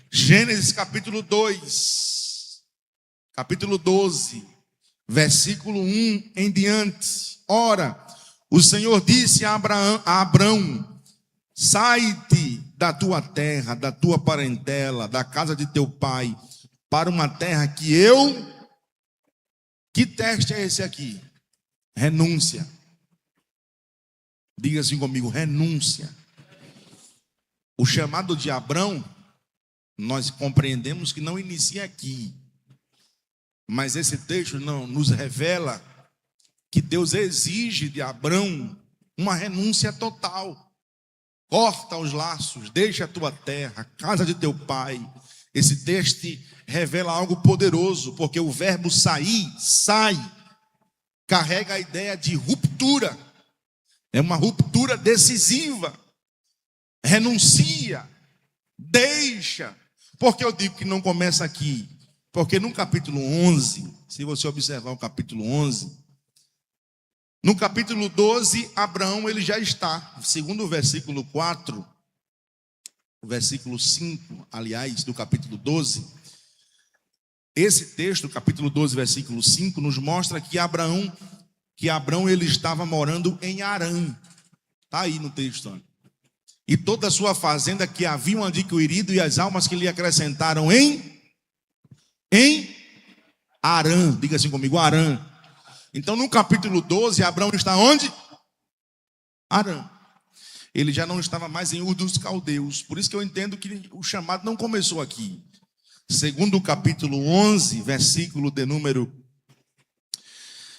Gênesis capítulo 2, capítulo 12, versículo 1 em diante. Ora, o Senhor disse a Abrão: sai-te da tua terra, da tua parentela, da casa de teu pai, para uma terra que eu... Que teste é esse aqui? Renúncia. Diga assim comigo: renúncia. O chamado de Abrão, nós compreendemos que não inicia aqui. Mas esse texto não nos revela que Deus exige de Abrão uma renúncia total. Corta os laços, deixa a tua terra, casa de teu pai. Esse texto revela algo poderoso, porque o verbo sair, sai, carrega a ideia de ruptura. É uma ruptura decisiva. Renuncia, deixa. Por que eu digo que não começa aqui? Porque no capítulo 11, se você observar o capítulo 11, no capítulo 12, Abraão ele já está, segundo o versículo 4, o versículo 5, aliás, do capítulo 12, esse texto, capítulo 12, versículo 5, nos mostra que Abraão ele estava morando em Harã. Está aí no texto. Olha. E toda a sua fazenda que haviam adquirido e as almas que lhe acrescentaram em Harã. Diga assim comigo: Harã. Então, no capítulo 12, Abraão está onde? Harã. Ele já não estava mais em Ur dos Caldeus. Por isso que eu entendo que o chamado não começou aqui. Segundo o capítulo 11, versículo de número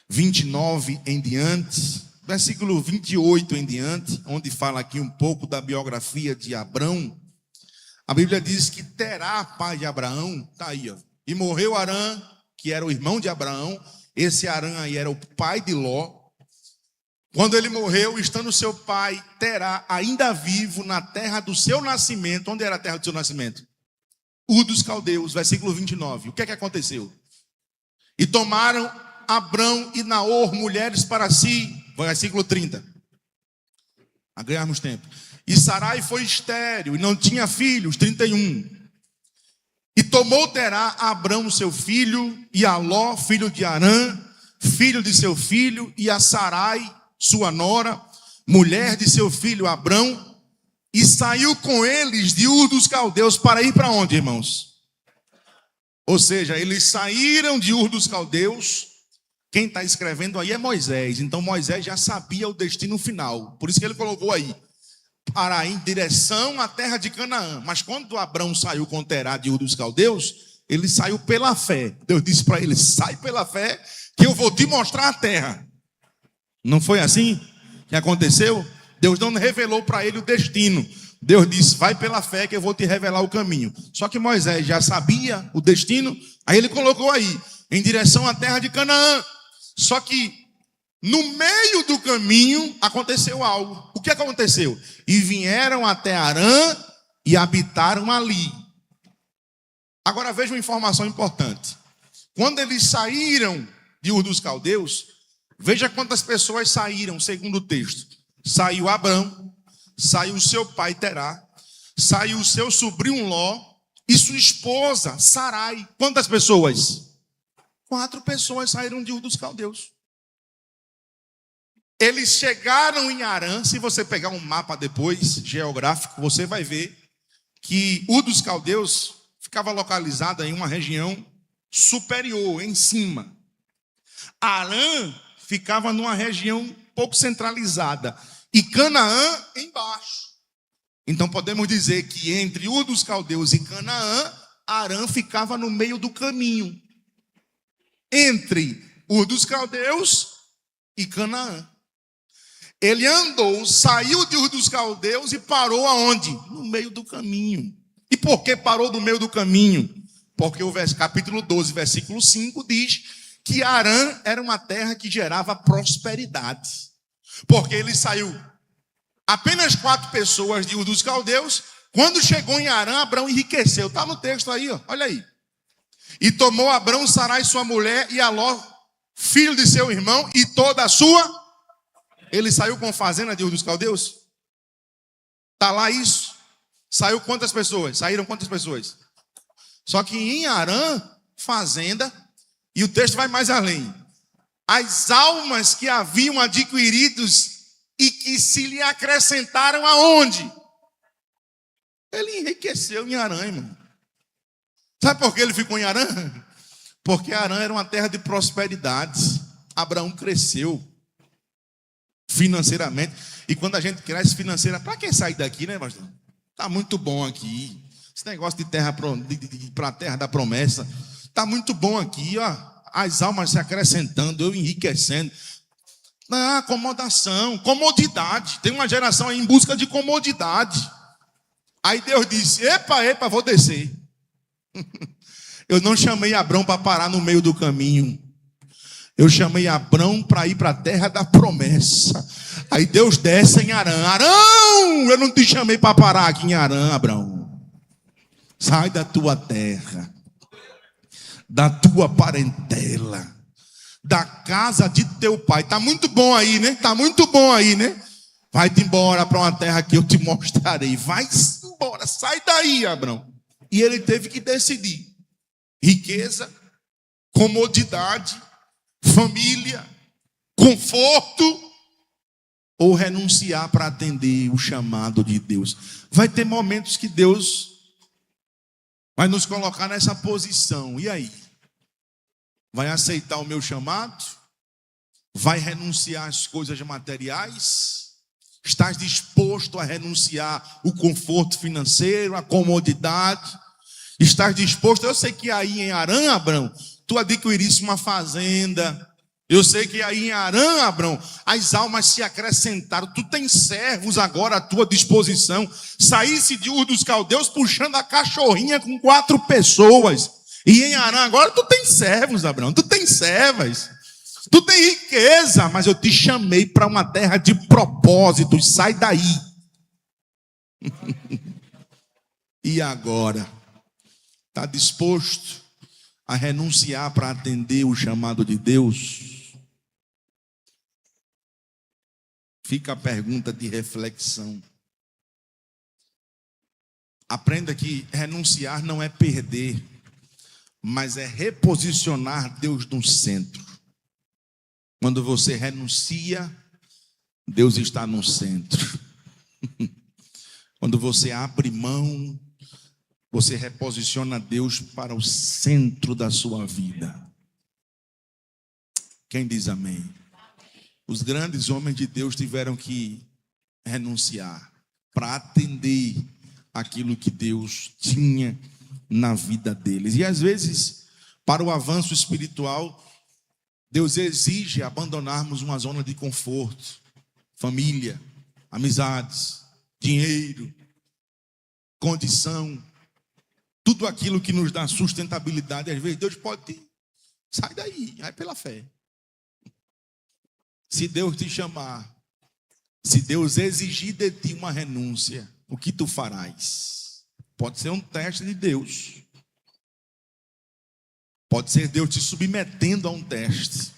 29 em diante, versículo 28 em diante, onde fala aqui um pouco da biografia de Abrão. A Bíblia diz que Terá, pai de Abraão, está aí, ó, e morreu Harã que era o irmão de Abraão. Esse Harã aí era o pai de Ló. Quando ele morreu, estando seu pai, Terá, ainda vivo na terra do seu nascimento. Onde era a terra do seu nascimento? Ur dos Caldeus, versículo 29. O que é que aconteceu? E tomaram Abrão e Naor mulheres para si. Versículo 30. A ganharmos tempo. E Sarai foi estéril e não tinha filhos. 31. E tomou Terá a Abrão seu filho, e a Ló, filho de Harã, filho de seu filho, e a Sarai, sua nora, mulher de seu filho Abrão, e saiu com eles de Ur dos Caldeus para ir para onde, irmãos? Ou seja, eles saíram de Ur dos Caldeus. Quem está escrevendo aí é Moisés. Então Moisés já sabia o destino final. Por isso que ele colocou aí, para ir em direção à terra de Canaã. Mas quando Abrão saiu com Terá de Ur dos Caldeus, ele saiu pela fé. Deus disse para ele: sai pela fé, que eu vou te mostrar a terra. Não foi assim que aconteceu? Deus não revelou para ele o destino. Deus disse: vai pela fé que eu vou te revelar o caminho. Só que Moisés já sabia o destino. Aí ele colocou aí, em direção à terra de Canaã. Só que no meio do caminho aconteceu algo. O que aconteceu? E vieram até Harã e habitaram ali. Agora veja uma informação importante. Quando eles saíram de Ur dos Caldeus, veja quantas pessoas saíram, segundo o texto. Saiu Abrão, saiu o seu pai Terá, saiu o seu sobrinho Ló e sua esposa Sarai. Quantas pessoas? 4 pessoas saíram de Ur dos Caldeus. Eles chegaram em Harã. Se você pegar um mapa depois, geográfico, você vai ver que Ur dos Caldeus ficava localizada em uma região superior, em cima. Harã ficava numa região pouco centralizada e Canaã embaixo. Então podemos dizer que entre Ur dos Caldeus e Canaã, Harã ficava no meio do caminho entre Ur dos Caldeus e Canaã. Ele andou, saiu de Ur dos Caldeus e parou aonde? No meio do caminho. E por que parou no meio do caminho? Porque o capítulo 12, versículo 5 diz que Harã era uma terra que gerava prosperidade. Porque ele saiu apenas 4 pessoas de Ur dos Caldeus. Quando chegou em Harã, Abrão enriqueceu. Está no texto aí, ó, olha aí. E tomou Abrão Sarai sua mulher e a Ló, filho de seu irmão, e toda a sua. Ele saiu com fazenda de Ur dos Caldeus? Está lá isso. Saiu quantas pessoas? Saíram quantas pessoas? Só que em Harã, fazenda, e o texto vai mais além. As almas que haviam adquiridos e que se lhe acrescentaram aonde? Ele enriqueceu em Harã, irmão. Sabe por que ele ficou em Harã? Porque Harã era uma terra de prosperidade. Abraão cresceu financeiramente. E quando a gente cresce financeiramente, para que sair daqui, né, pastor? Está muito bom aqui. Esse negócio de terra para a terra da promessa. Está muito bom aqui, ó. As almas se acrescentando, eu enriquecendo. Ah, acomodação, comodidade. Tem uma geração aí em busca de comodidade. Aí Deus disse: epa, vou descer. Eu não chamei Abrão para parar no meio do caminho. Eu chamei Abrão para ir para a terra da promessa. Aí Deus desce em Harã. Arão, eu não te chamei para parar aqui em Harã, Abrão. Sai da tua terra, da tua parentela, da casa de teu pai. Está muito bom aí, né? Está muito bom aí, né? Vai-te embora para uma terra que eu te mostrarei. Vai embora, sai daí, Abrão. E ele teve que decidir: riqueza, comodidade, família, conforto, ou renunciar para atender o chamado de Deus. Vai ter momentos que Deus vai nos colocar nessa posição. E aí? Vai aceitar o meu chamado? Vai renunciar às coisas materiais? Estás disposto a renunciar o conforto financeiro, a comodidade? Estás disposto? Eu sei que aí em Harã, Abrão, tu adquirisse uma fazenda. Eu sei que aí em Harã, Abrão, as almas se acrescentaram. Tu tens servos agora à tua disposição. Saísse de Ur dos Caldeus puxando a cachorrinha com 4 pessoas. E em Harã agora tu tem servos, Abraão, tu tem servas, tu tem riqueza, mas eu te chamei para uma terra de propósitos, sai daí. E agora? Está disposto a renunciar para atender o chamado de Deus? Fica a pergunta de reflexão. Aprenda que renunciar não é perder, mas é reposicionar Deus no centro. Quando você renuncia, Deus está no centro. Quando você abre mão, você reposiciona Deus para o centro da sua vida. Quem diz amém? Os grandes homens de Deus tiveram que renunciar para atender aquilo que Deus tinha na vida deles. E às vezes, para o avanço espiritual, Deus exige abandonarmos uma zona de conforto, família, amizades, dinheiro, condição, tudo aquilo que nos dá sustentabilidade. Às vezes Deus pode te... sai daí, vai pela fé. Se Deus te chamar, se Deus exigir de ti uma renúncia, o que tu farás? Pode ser um teste de Deus. Pode ser Deus te submetendo a um teste.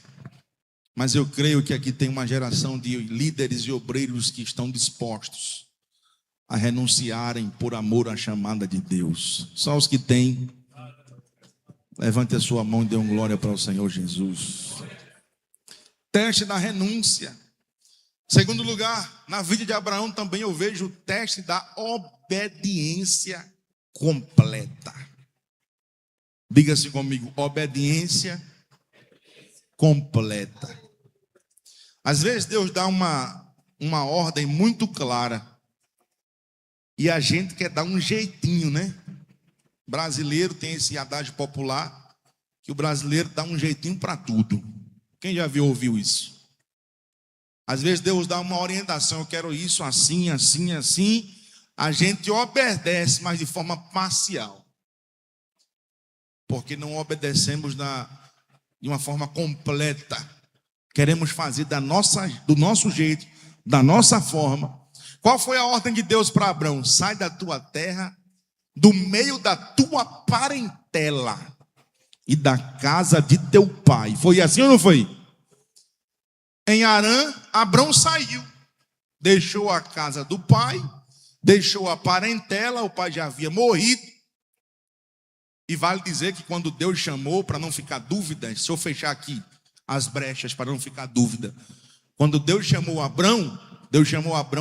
Mas eu creio que aqui tem uma geração de líderes e obreiros que estão dispostos a renunciarem por amor à chamada de Deus. Só os que têm. Levante a sua mão e dê uma glória para o Senhor Jesus. Teste da renúncia. Segundo lugar, na vida de Abraão também eu vejo o teste da obediência completa. Diga assim comigo, obediência completa. Às vezes Deus dá uma ordem muito clara e a gente quer dar um jeitinho, né? Brasileiro tem esse adágio popular que o brasileiro dá um jeitinho para tudo. Quem já ouviu isso? Às vezes Deus dá uma orientação, eu quero isso assim, assim, assim. A gente obedece, mas de forma parcial. Porque não obedecemos de uma forma completa. Queremos fazer do nosso jeito, da nossa forma. Qual foi a ordem de Deus para Abraão? Sai da tua terra, do meio da tua parentela e da casa de teu pai. Foi assim ou não foi? Em Harã, Abraão saiu, deixou a casa do pai, deixou a parentela, o pai já havia morrido. E vale dizer que quando Deus chamou, para não ficar dúvida, se eu fechar aqui as brechas para não ficar dúvida, quando Deus chamou Abraão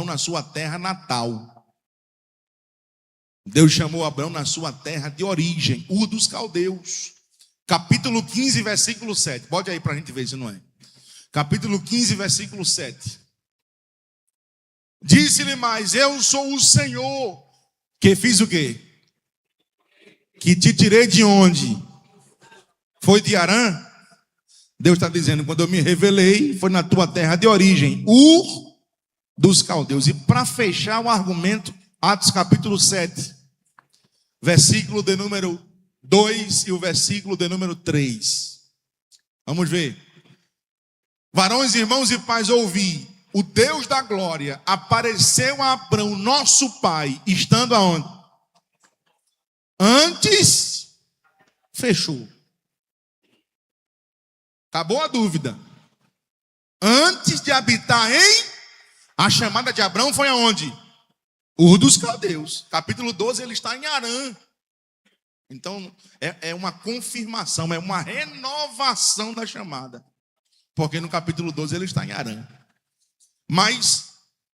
na sua terra natal. Deus chamou Abraão na sua terra de origem, Ur dos Caldeus. Capítulo 15, versículo 7. Pode aí para a gente ver se não é. Capítulo 15, versículo 7. Disse-lhe mais, eu sou o Senhor, que fiz o quê? Que te tirei de onde? Foi de Harã? Deus está dizendo, quando eu me revelei, foi na tua terra de origem, Ur dos Caldeus. E para fechar o argumento, Atos capítulo 7, versículo de número 2 e o versículo de número 3. Vamos ver. Varões, irmãos e pais, ouvi. O Deus da glória apareceu a Abraão, nosso pai, estando aonde? Antes, fechou. Acabou a dúvida. Antes de habitar a chamada de Abraão foi aonde? Ur dos Caldeus. Capítulo 12, ele está em Harã. Então, é uma confirmação, é uma renovação da chamada. Porque no capítulo 12 ele está em Harã. Mas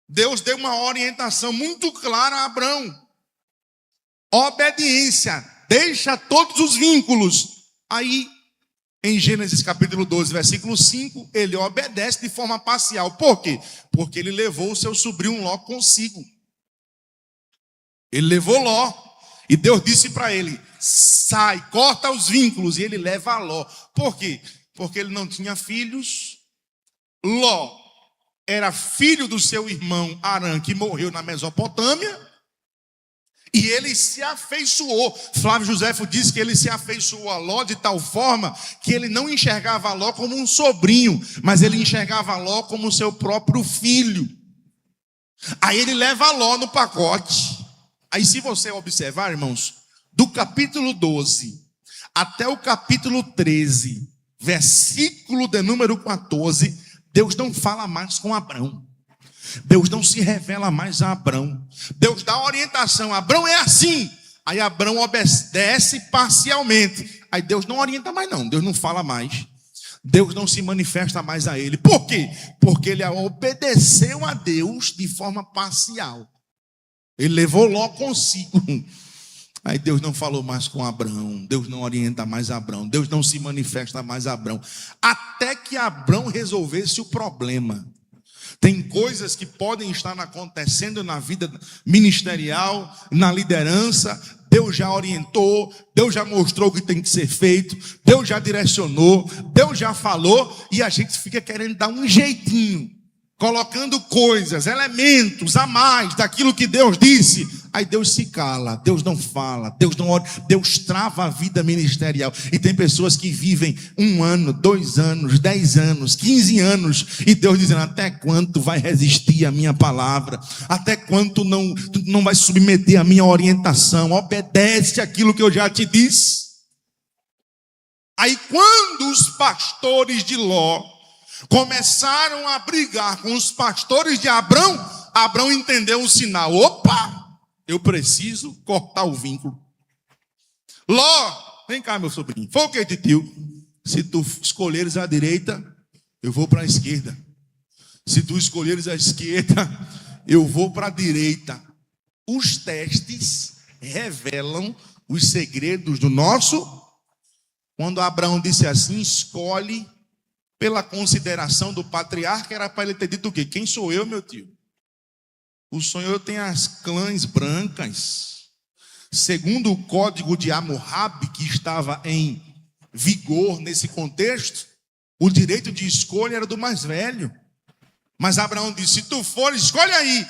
Deus deu uma orientação muito clara a Abraão. Obediência, deixa todos os vínculos. Aí, em Gênesis capítulo 12, versículo 5, ele obedece de forma parcial. Por quê? Porque ele levou o seu sobrinho Ló consigo. Ele levou Ló. E Deus disse para ele, sai, corta os vínculos. E ele leva a Ló. Por quê? Porque ele não tinha filhos. Ló era filho do seu irmão Harã, que morreu na Mesopotâmia. E ele se afeiçoou. Flávio Josefo diz que ele se afeiçoou a Ló de tal forma que ele não enxergava Ló como um sobrinho, mas ele enxergava Ló como seu próprio filho. Aí ele leva Ló no pacote. Aí se você observar, irmãos, do capítulo 12 até o capítulo 13, versículo de número 14, Deus não fala mais com Abrão. Deus não se revela mais a Abrão. Deus dá orientação. Abrão é assim. Aí Abrão obedece parcialmente. Aí Deus não orienta mais não. Deus não fala mais. Deus não se manifesta mais a ele. Por quê? Porque ele obedeceu a Deus de forma parcial. Ele levou Ló consigo. Aí Deus não falou mais com Abrão. Deus não orienta mais Abrão. Deus não se manifesta mais a Abrão. Até que Abrão resolvesse o problema. Tem coisas que podem estar acontecendo na vida ministerial, na liderança. Deus já orientou, Deus já mostrou o que tem que ser feito, Deus já direcionou, Deus já falou, e a gente fica querendo dar um jeitinho, colocando coisas, elementos a mais daquilo que Deus disse. Aí Deus se cala, Deus não fala, Deus trava a vida ministerial. E tem pessoas que vivem 1 ano, 2 anos, 10 anos, 15 anos, e Deus dizendo: até quanto vai resistir a minha palavra? Até quanto não vai submeter a minha orientação? Obedece aquilo que eu já te disse. Aí quando os pastores de Ló começaram a brigar com os pastores de Abrão, Abrão entendeu um sinal. Opa! Eu preciso cortar o vínculo. Ló, vem cá, meu sobrinho. Foi o que, titio? Se tu escolheres a direita, eu vou para a esquerda. Se tu escolheres a esquerda, eu vou para a direita. Os testes revelam os segredos do nosso. Quando Abraão disse assim, escolhe pela consideração do patriarca, era para ele ter dito o quê? Quem sou eu, meu tio? O Senhor tem as clãs brancas. Segundo o código de Hammurabi, que estava em vigor nesse contexto, o direito de escolha era do mais velho. Mas Abraão disse: se tu fores, escolhe aí.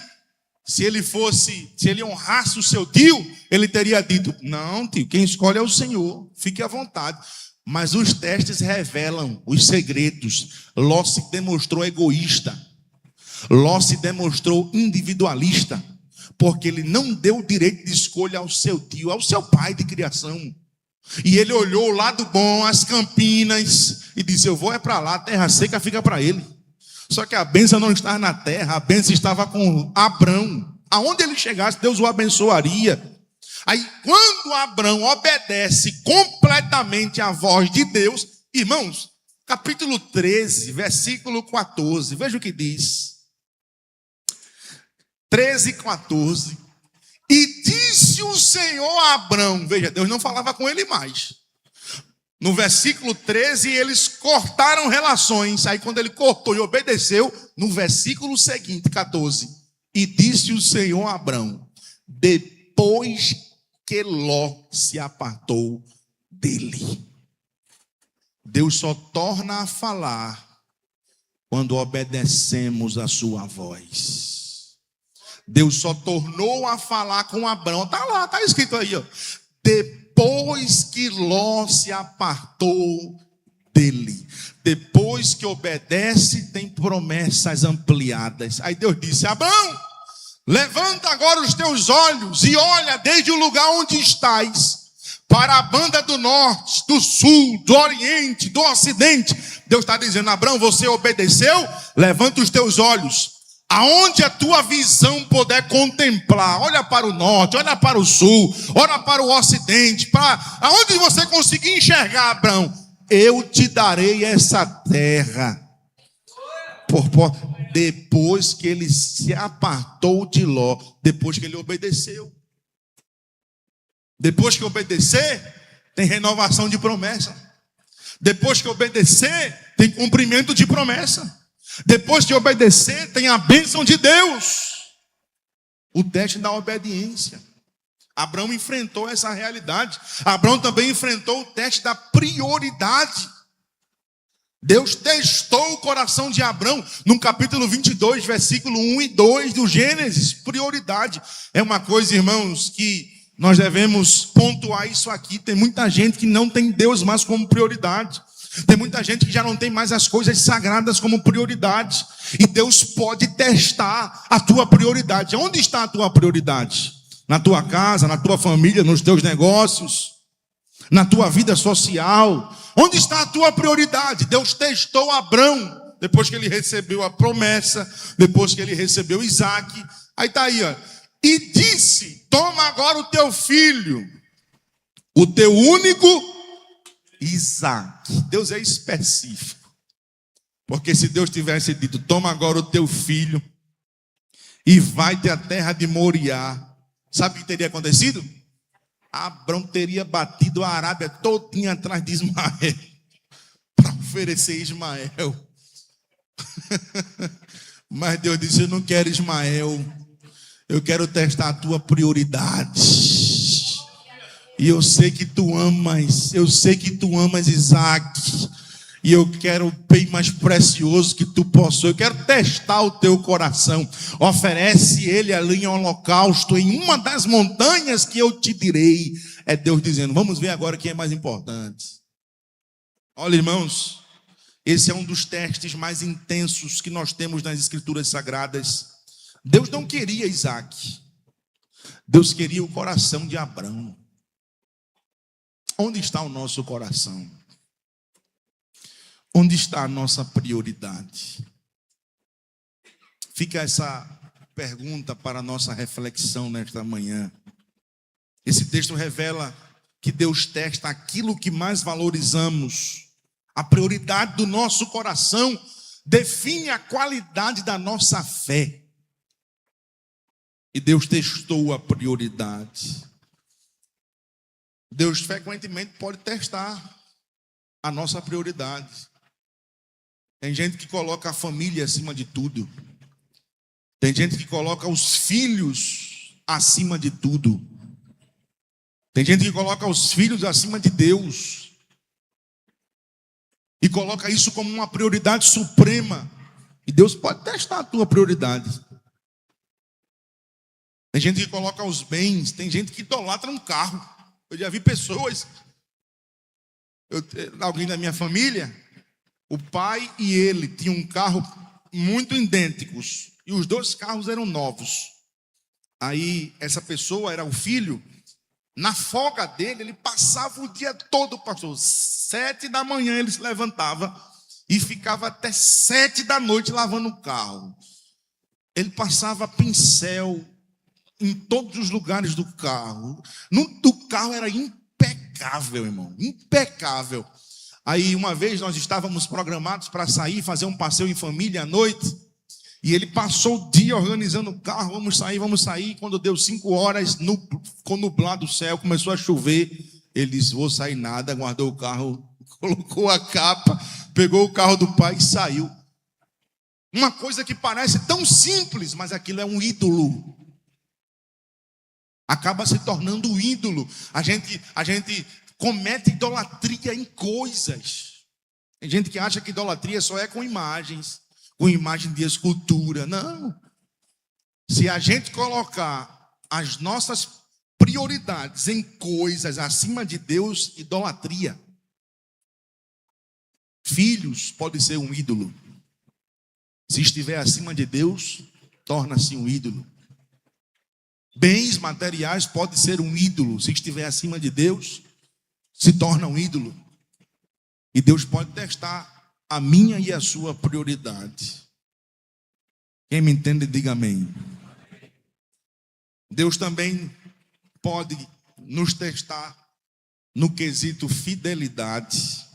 Se ele honrasse o seu tio, ele teria dito: não, tio, quem escolhe é o Senhor, fique à vontade. Mas os testes revelam os segredos. Ló se demonstrou egoísta. Ló se demonstrou individualista, porque ele não deu o direito de escolha ao seu tio, ao seu pai de criação. E ele olhou o lado bom, as campinas, e disse: eu vou é para lá, a terra seca fica para ele. Só que a bênção não estava na terra, a bênção estava com Abrão. Aonde ele chegasse, Deus o abençoaria. Aí quando Abrão obedece completamente à voz de Deus, irmãos, capítulo 13, versículo 14, veja o que diz. 13, 14. E disse o Senhor a Abrão, veja, Deus não falava com ele mais. No versículo 13, eles cortaram relações. Aí quando ele cortou e obedeceu, no versículo seguinte, 14. E disse o Senhor a Abrão, depois que Ló se apartou dele. Deus só torna a falar quando obedecemos a sua voz. Deus só tornou a falar com Abrão. Está lá, está escrito aí, ó. Depois que Ló se apartou dele. Depois que obedece, tem promessas ampliadas. Aí Deus disse: Abrão, levanta agora os teus olhos e olha desde o lugar onde estás para a banda do norte, do sul, do oriente, do ocidente. Deus está dizendo: Abrão, você obedeceu? Levanta os teus olhos. Aonde a tua visão puder contemplar, olha para o norte, olha para o sul, olha para o ocidente, para aonde você conseguir enxergar, Abrão, eu te darei essa terra. Depois que ele se apartou de Ló, depois que ele obedeceu. Depois que obedecer, tem renovação de promessa. Depois que obedecer, tem cumprimento de promessa. Depois de obedecer, tem a bênção de Deus. O teste da obediência. Abraão enfrentou essa realidade. Abraão também enfrentou o teste da prioridade. Deus testou o coração de Abraão no capítulo 22, versículo 1 e 2 do Gênesis. Prioridade. É uma coisa, irmãos, que Nós devemos pontuar isso aqui. Tem muita gente que não tem Deus mais como prioridade. Tem muita gente que já não tem mais as coisas sagradas como prioridade. E Deus pode testar a tua prioridade. Onde está a tua prioridade? Na tua casa, na tua família, nos teus negócios, na tua vida social. Onde está a tua prioridade? Deus testou Abrão, depois que ele recebeu a promessa, depois que ele recebeu Isaac. Aí está aí, ó. E disse: toma agora o teu filho, o teu único Isaac. Deus é específico. Porque se Deus tivesse dito: toma agora o teu filho e vai-te à terra de Moriá, sabe o que teria acontecido? Abrão teria batido a Arábia todinha atrás de Ismael para oferecer Ismael. Mas Deus disse: eu não quero Ismael, eu quero testar a tua prioridade. E eu sei que tu amas Isaac. E eu quero o bem mais precioso que tu possui. Eu quero testar o teu coração. Oferece ele ali em holocausto, em uma das montanhas que eu te direi. É Deus dizendo: vamos ver agora quem é mais importante. Olha, irmãos, esse é um dos testes mais intensos que nós temos nas Escrituras Sagradas. Deus não queria Isaac. Deus queria o coração de Abrão. Onde está o nosso coração? Onde está a nossa prioridade? Fica essa pergunta para a nossa reflexão nesta manhã. Esse texto revela que Deus testa aquilo que mais valorizamos. A prioridade do nosso coração define a qualidade da nossa fé. E Deus testou a prioridade. Deus frequentemente pode testar a nossa prioridade. Tem gente que coloca a família acima de tudo. Tem gente que coloca os filhos acima de tudo. Tem gente que coloca os filhos acima de Deus. E coloca isso como uma prioridade suprema. E Deus pode testar a tua prioridade. Tem gente que coloca os bens. Tem gente que idolatra um carro. Eu já vi pessoas. Alguém da minha família, o pai e ele tinham um carro muito idênticos. E os dois carros eram novos. Aí essa pessoa era o filho. Na folga dele, ele passava o dia todo, pastor. 7 da manhã ele se levantava e ficava até 7 da noite lavando o carro. Ele passava pincel em todos os lugares do carro. O carro era impecável, irmão. Impecável. Aí uma vez nós estávamos programados para sair, fazer um passeio em família à noite. E ele passou o dia organizando o carro, vamos sair. Quando deu 5 horas, ficou nublado o céu, começou a chover. Ele disse: vou sair nada, guardou o carro, colocou a capa, pegou o carro do pai e saiu. Uma coisa que parece tão simples, mas aquilo é um ídolo. Acaba se tornando um ídolo. A gente comete idolatria em coisas. Tem gente que acha que idolatria só é com imagens, com imagem de escultura. Não. Se a gente colocar as nossas prioridades em coisas acima de Deus, idolatria. Filhos pode ser um ídolo. Se estiver acima de Deus, torna-se um ídolo. Bens materiais pode ser um ídolo. Se estiver acima de Deus, se torna um ídolo. E Deus pode testar a minha e a sua prioridade. Quem me entende, diga amém. Deus também pode nos testar no quesito fidelidade.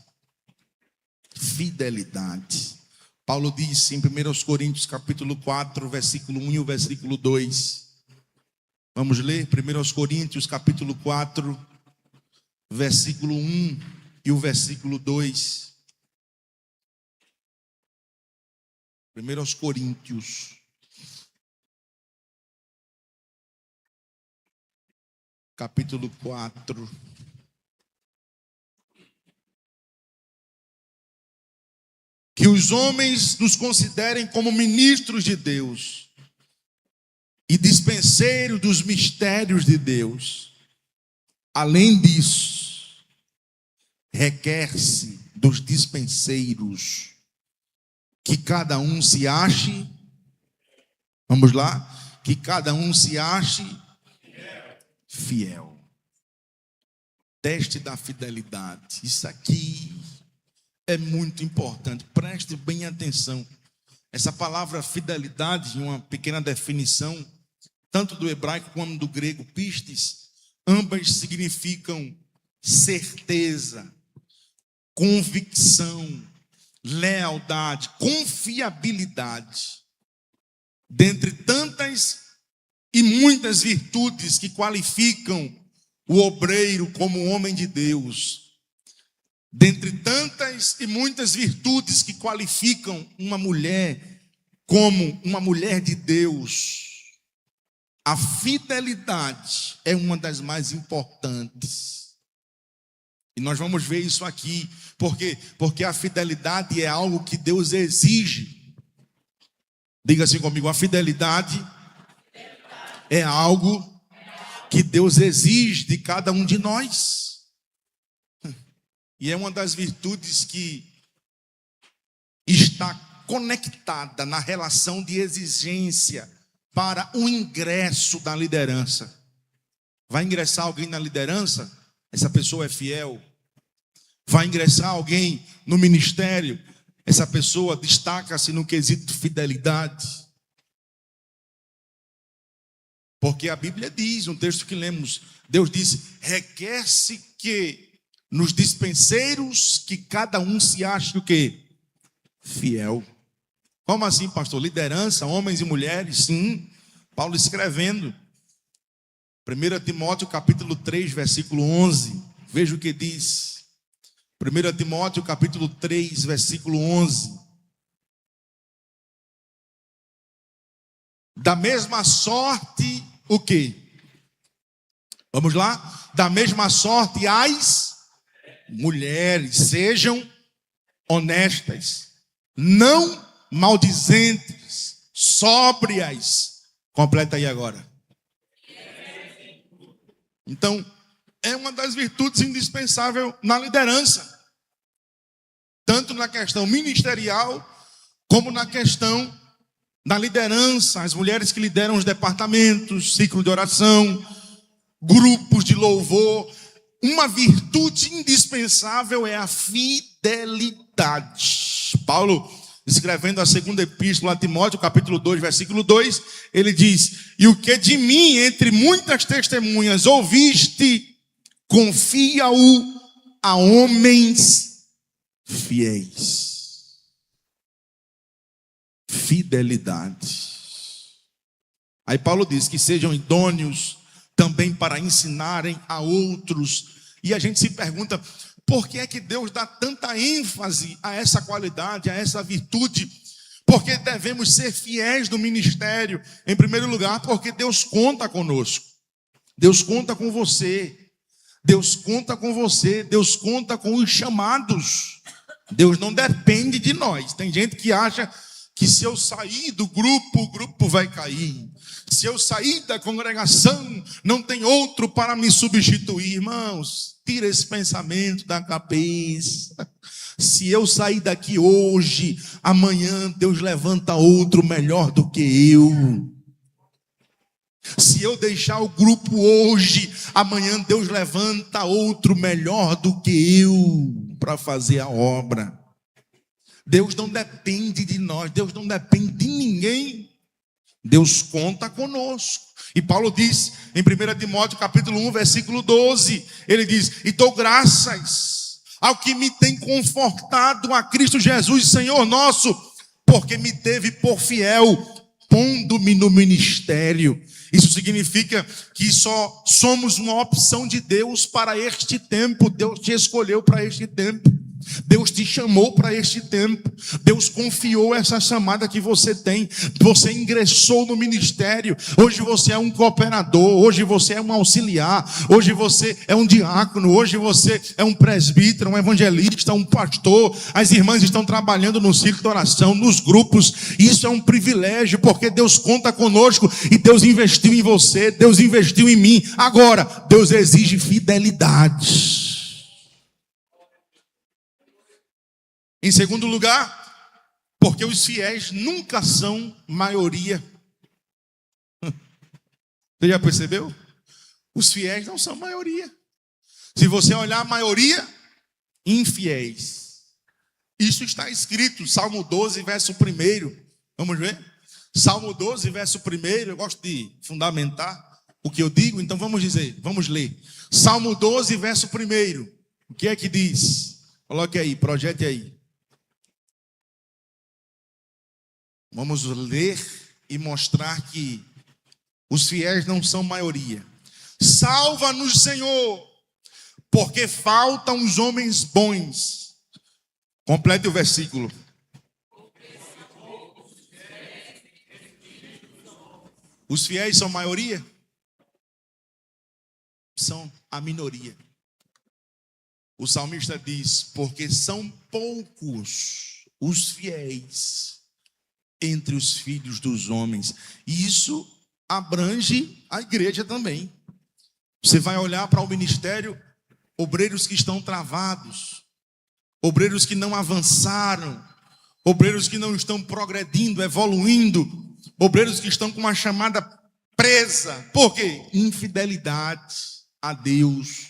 Fidelidade. Paulo disse em 1 Coríntios capítulo 4, versículo 1 e o versículo 2. Vamos ler 1 Coríntios capítulo 4, versículo 1 e o versículo 2. 1 Coríntios, capítulo 4. Que os homens nos considerem como ministros de Deus e dispenseiros dos mistérios de Deus, Além disso, requer-se dos dispenseiros que cada um se ache, vamos lá, que cada um se ache fiel. Teste da fidelidade. Isso aqui é muito importante. Preste bem atenção. Essa palavra fidelidade, uma pequena definição, tanto do hebraico como do grego pistes, ambas significam certeza, convicção, lealdade, confiabilidade. Dentre tantas e muitas virtudes que qualificam o obreiro como homem de Deus, dentre tantas e muitas virtudes que qualificam uma mulher como uma mulher de Deus, a fidelidade é uma das mais importantes. E nós vamos ver isso aqui, porque a fidelidade é algo que Deus exige. Diga assim comigo, a fidelidade é algo que Deus exige de cada um de nós. E é uma das virtudes que está conectada na relação de exigência para o ingresso da liderança. Vai ingressar alguém na liderança? Essa pessoa é fiel. Vai ingressar alguém no ministério? Essa pessoa destaca-se no quesito fidelidade. Porque a Bíblia diz, um texto que lemos, Deus disse, requer-se que nos dispenseiros que cada um se ache o quê? Fiel. Como assim, pastor? Liderança, homens e mulheres? Sim. Paulo escrevendo. 1 Timóteo capítulo 3, versículo 11. Veja o que diz. 1 Timóteo capítulo 3, versículo 11. Da mesma sorte, o quê? Vamos lá? Da mesma sorte as mulheres sejam honestas, não maldizentes, sóbrias. Completa aí agora. Então, é uma das virtudes indispensáveis na liderança. Tanto na questão ministerial, como na questão da liderança. As mulheres que lideram os departamentos, ciclo de oração, grupos de louvor. Uma virtude indispensável é a fidelidade. Paulo, escrevendo a segunda epístola a Timóteo, capítulo 2, versículo 2, ele diz, e o que de mim, entre muitas testemunhas, ouviste, confia-o a homens fiéis. Fidelidade. Aí Paulo diz que sejam idôneos também para ensinarem a outros. E a gente se pergunta, por que é que Deus dá tanta ênfase a essa qualidade, a essa virtude? Porque devemos ser fiéis no ministério. Em primeiro lugar, porque Deus conta conosco. Deus conta com você. Deus conta com você. Deus conta com os chamados. Deus não depende de nós. Tem gente que acha que se eu sair do grupo, o grupo vai cair. Se eu sair da congregação, não tem outro para me substituir. Irmãos, tira esse pensamento da cabeça. Se eu sair daqui hoje, amanhã Deus levanta outro melhor do que eu. Se eu deixar o grupo hoje, amanhã Deus levanta outro melhor do que eu para fazer a obra. Deus não depende de nós, Deus não depende de ninguém. Deus conta conosco. E Paulo diz em 1 Timóteo capítulo 1, versículo 12, ele diz, e dou graças ao que me tem confortado a Cristo Jesus, Senhor nosso, porque me teve por fiel, pondo-me no ministério. Isso significa que só somos uma opção de Deus para este tempo. Deus te escolheu para este tempo. Deus te chamou para este tempo. Deus confiou essa chamada que você tem. Você ingressou no ministério. Hoje você é um cooperador. Hoje você é um auxiliar. Hoje você é um diácono. Hoje você é um presbítero, um evangelista, um pastor. As irmãs estão trabalhando no círculo de oração, nos grupos. Isso é um privilégio, porque Deus conta conosco e Deus investiu em você. Deus investiu em mim. Agora, Deus exige fidelidade. Em segundo lugar, porque os fiéis nunca são maioria. Você já percebeu? Os fiéis não são maioria. Se você olhar a maioria, infiéis. Isso está escrito, Salmo 12, verso 1. Vamos ver? Salmo 12, verso 1. Eu gosto de fundamentar o que eu digo, então vamos ler. Salmo 12, verso 1. O que é que diz? Coloque aí, projete aí. Vamos ler e mostrar que os fiéis não são maioria. Salva-nos, Senhor, porque faltam os homens bons. Complete o versículo. Os fiéis são maioria? São a minoria. O salmista diz, porque são poucos os fiéis entre os filhos dos homens. E isso abrange a igreja também. Você vai olhar para o ministério, obreiros que estão travados, obreiros que não avançaram, obreiros que não estão progredindo, evoluindo, obreiros que estão com uma chamada presa. Por quê? Infidelidade a Deus,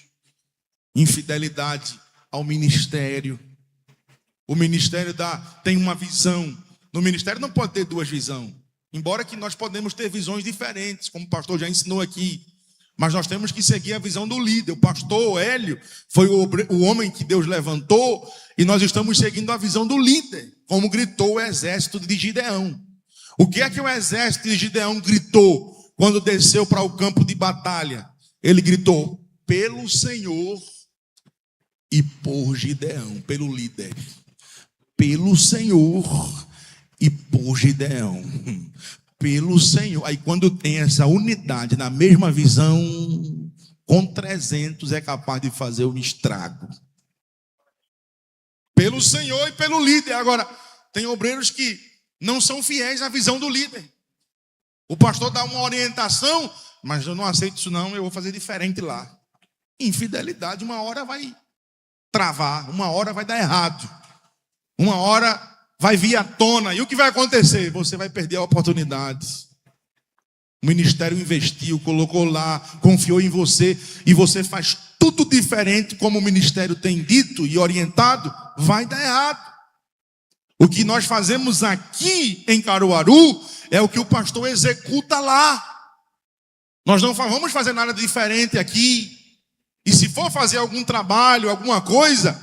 infidelidade ao ministério. O ministério tem uma visão. No ministério não pode ter duas visões, embora que nós podemos ter visões diferentes, como o pastor já ensinou aqui, mas nós temos que seguir a visão do líder. O pastor Hélio foi o homem que Deus levantou, e nós estamos seguindo a visão do líder, como gritou o exército de Gideão. O que é que o exército de Gideão gritou quando desceu para o campo de batalha? Ele gritou, pelo Senhor e por Gideão, pelo líder. Pelo Senhor e por Gideão, pelo Senhor. Aí quando tem essa unidade na mesma visão, com 300 é capaz de fazer um estrago. Pelo Senhor e pelo líder. Agora, tem obreiros que não são fiéis à visão do líder. O pastor dá uma orientação, mas eu não aceito isso não, eu vou fazer diferente lá. Infidelidade, uma hora vai travar, uma hora vai dar errado, uma hora vai vir à tona. E o que vai acontecer? Você vai perder a oportunidade. O ministério investiu, colocou lá, confiou em você, e você faz tudo diferente como o ministério tem dito e orientado, vai dar errado. O que nós fazemos aqui em Caruaru é o que o pastor executa lá. Nós não vamos fazer nada diferente aqui. E se for fazer algum trabalho, alguma coisa,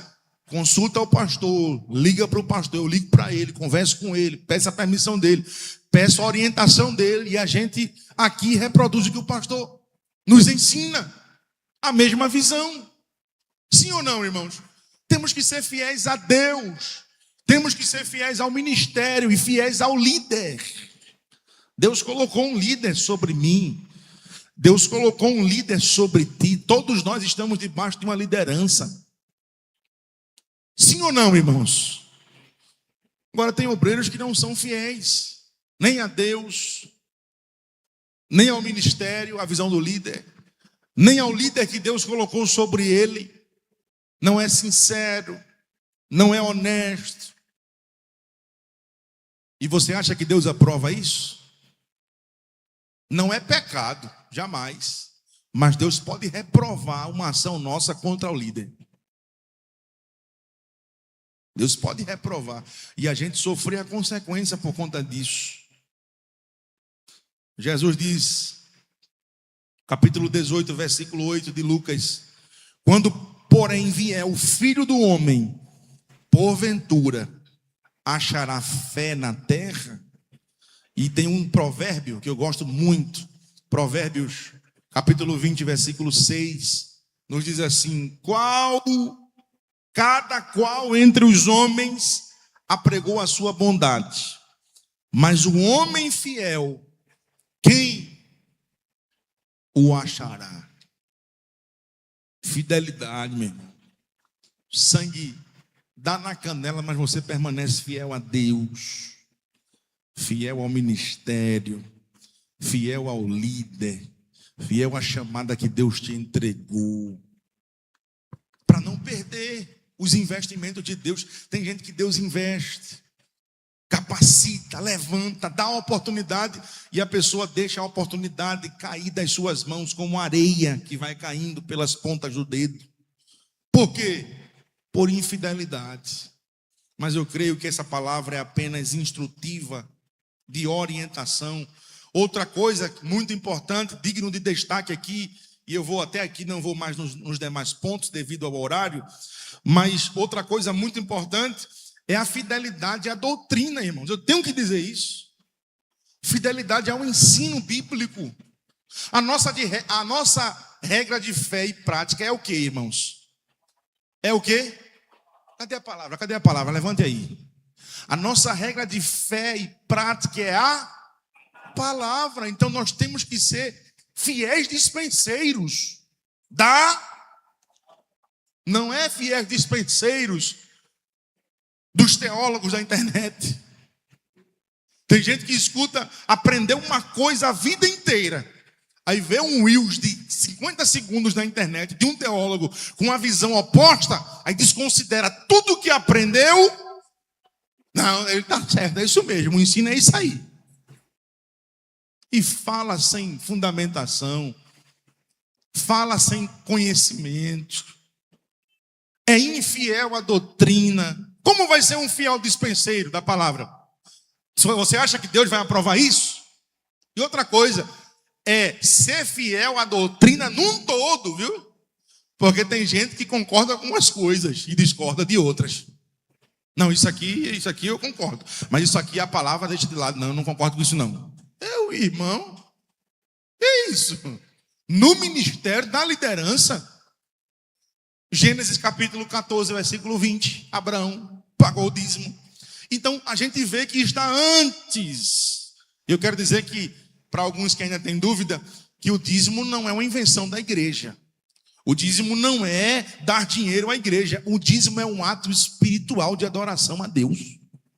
consulta o pastor, liga para o pastor, eu ligo para ele, converso com ele, peço a permissão dele, peço a orientação dele, e a gente aqui reproduz o que o pastor nos ensina, a mesma visão. Sim ou não, irmãos? Temos que ser fiéis a Deus, temos que ser fiéis ao ministério e fiéis ao líder. Deus colocou um líder sobre mim, Deus colocou um líder sobre ti, todos nós estamos debaixo de uma liderança. Sim ou não, irmãos? Agora tem obreiros que não são fiéis, nem a Deus, nem ao ministério, a visão do líder, nem ao líder que Deus colocou sobre ele. Não é sincero, não é honesto. E você acha que Deus aprova isso? Não é pecado, jamais. Mas Deus pode reprovar uma ação nossa contra o líder. Deus pode reprovar e a gente sofrer a consequência por conta disso. Jesus diz, capítulo 18, versículo 8 de Lucas: quando, porém, vier o Filho do Homem, porventura achará fé na terra? E tem um provérbio que eu gosto muito, Provérbios, capítulo 20, versículo 6, nos diz assim: qual cada qual entre os homens apregou a sua bondade. Mas o homem fiel, quem o achará? Fidelidade, meu irmão. Sangue dá na canela, mas você permanece fiel a Deus, fiel ao ministério, fiel ao líder, fiel à chamada que Deus te entregou, para não perder os investimentos de Deus. Tem gente que Deus investe, capacita, levanta, dá uma oportunidade e a pessoa deixa a oportunidade cair das suas mãos como areia que vai caindo pelas pontas do dedo. Por quê? Por infidelidade. Mas eu creio que essa palavra é apenas instrutiva, de orientação. Outra coisa muito importante, digno de destaque aqui, e eu vou até aqui, não vou mais nos demais pontos devido ao horário, mas outra coisa muito importante é a fidelidade à doutrina, irmãos. Eu tenho que dizer isso. Fidelidade ao ensino bíblico. A nossa regra de fé e prática é o quê, irmãos? É o quê? Cadê a palavra? Cadê a palavra? Levante aí. A nossa regra de fé e prática é a palavra. Então nós temos que ser fiéis dispenseiros não é fiéis dispenseiros dos teólogos da internet. Tem gente que escuta, aprendeu uma coisa a vida inteira, aí vê um Reels de 50 segundos na internet de um teólogo com uma visão oposta, aí desconsidera tudo o que aprendeu. Não, ele está certo, é isso mesmo, o ensino é isso aí. E fala sem fundamentação, fala sem conhecimento, é infiel à doutrina. Como vai ser um fiel dispenseiro da palavra? Você acha que Deus vai aprovar isso? E outra coisa, é ser fiel à doutrina num todo, viu? Porque tem gente que concorda com umas coisas e discorda de outras. Não, isso aqui eu concordo. Mas isso aqui a palavra deixa de lado. Não, eu não concordo com isso não. Irmão, é isso. No ministério da liderança, Gênesis capítulo 14, versículo 20, Abraão pagou o dízimo. Então a gente vê que está antes. Eu quero dizer que, para alguns que ainda têm dúvida, que o dízimo não é uma invenção da igreja. O dízimo não é dar dinheiro à igreja. O dízimo é um ato espiritual de adoração a Deus.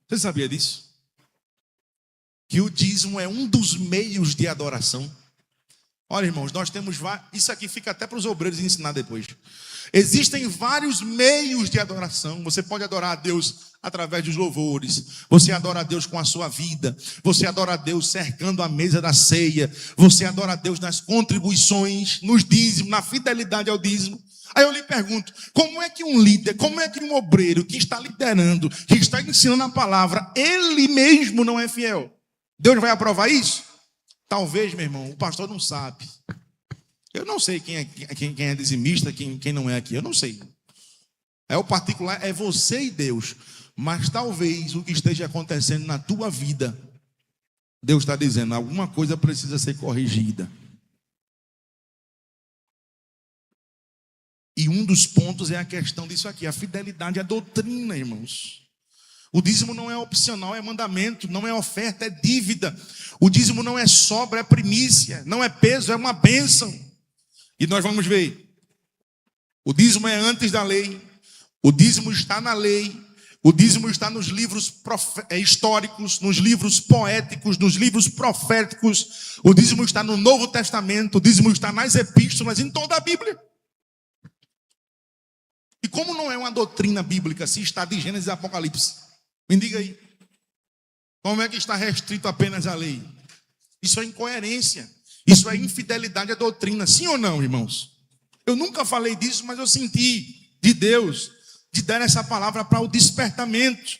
Você sabia disso? Que o dízimo é um dos meios de adoração. Olha, irmãos, nós temos vários. Isso aqui fica até para os obreiros ensinar depois. Existem vários meios de adoração. Você pode adorar a Deus através dos louvores. Você adora a Deus com a sua vida. Você adora a Deus cercando a mesa da ceia. Você adora a Deus nas contribuições, nos dízimos, na fidelidade ao dízimo. Aí eu lhe pergunto, como é que um líder, como é que um obreiro que está liderando, que está ensinando a palavra, ele mesmo não é fiel? Deus vai aprovar isso? Talvez, meu irmão, o pastor não sabe. Eu não sei quem é dizimista, quem não é aqui. Eu não sei. É o particular, é você e Deus. Mas talvez o que esteja acontecendo na tua vida, Deus está dizendo, alguma coisa precisa ser corrigida. E um dos pontos é a questão disso aqui, a fidelidade à doutrina, irmãos. O dízimo não é opcional, é mandamento, não é oferta, é dívida. O dízimo não é sobra, é primícia, não é peso, é uma bênção. E nós vamos ver, o dízimo é antes da lei, o dízimo está na lei, o dízimo está nos livros históricos, nos livros poéticos, nos livros proféticos, o dízimo está no Novo Testamento, o dízimo está nas epístolas, em toda a Bíblia. E como não é uma doutrina bíblica, se está de Gênesis e Apocalipse? Me diga aí. Como é que está restrito apenas à lei? Isso é incoerência. Isso é infidelidade à doutrina. Sim ou não, irmãos? Eu nunca falei disso, mas eu senti de Deus de dar essa palavra para o despertamento.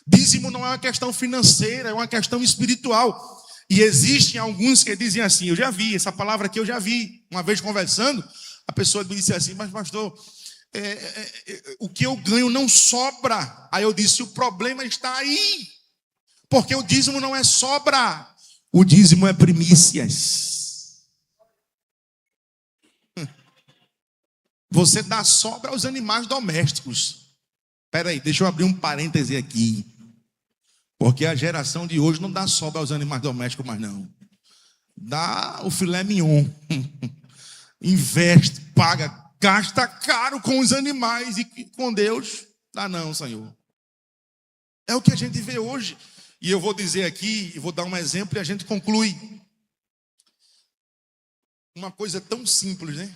Dízimo não é uma questão financeira, é uma questão espiritual. E existem alguns que dizem assim, eu já vi, essa palavra aqui eu já vi. Uma vez conversando, a pessoa me disse assim, mas pastor, o que eu ganho não sobra. Aí eu disse, o problema está aí. Porque o dízimo não é sobra. O dízimo é primícias. Você dá sobra aos animais domésticos. Espera aí, deixa eu abrir um parêntese aqui. Porque a geração de hoje não dá sobra aos animais domésticos mais não. Dá o filé mignon. Investe, paga, gasta caro com os animais e com Deus, dá não, Senhor. É o que a gente vê hoje. E eu vou dizer aqui, vou dar um exemplo e a gente conclui. Uma coisa tão simples, né?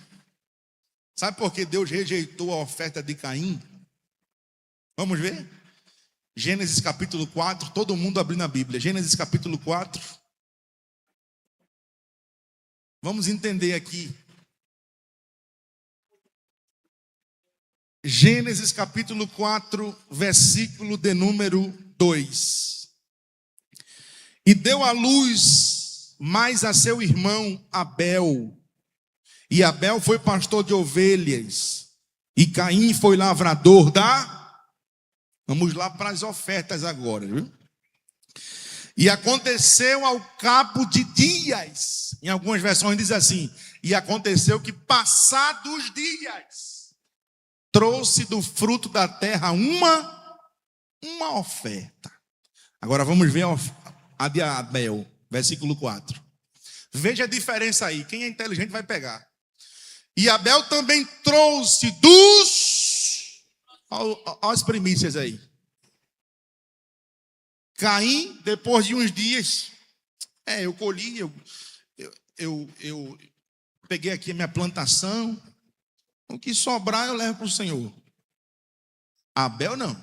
Sabe por que Deus rejeitou a oferta de Caim? Vamos ver? Gênesis capítulo 4, todo mundo abrindo a Bíblia. Gênesis capítulo 4. Vamos entender aqui. Gênesis capítulo 4, versículo de número 2. E deu à luz mais a seu irmão Abel. E Abel foi pastor de ovelhas. E Caim foi lavrador da... Vamos lá para as ofertas agora, viu? E aconteceu ao cabo de dias. Em algumas versões diz assim. E aconteceu que passados dias, trouxe do fruto da terra uma oferta. Agora vamos ver a de Abel, versículo 4. Veja a diferença aí. Quem é inteligente vai pegar. E Abel também trouxe olha as primícias aí. Caim, depois de uns dias, eu colhi, eu peguei aqui a minha plantação, o que sobrar eu levo para o Senhor. Abel não.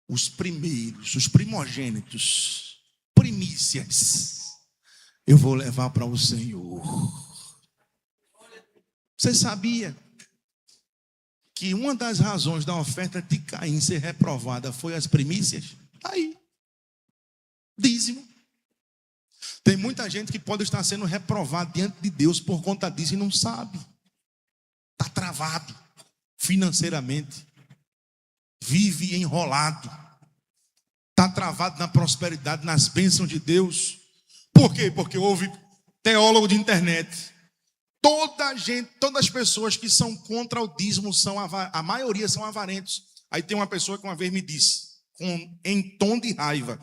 Os primeiros, os primogênitos, primícias, eu vou levar para o Senhor. Você sabia que uma das razões da oferta de Caim ser reprovada foi as primícias? Aí, dízimo. Tem muita gente que pode estar sendo reprovada diante de Deus por conta disso e não sabe. Está travado financeiramente. Vive enrolado. Está travado na prosperidade, nas bênçãos de Deus. Por quê? Porque houve teólogo de internet. Todas as pessoas que são contra o dízimo, a maioria são avarentos. Aí tem uma pessoa que uma vez me disse, em tom de raiva,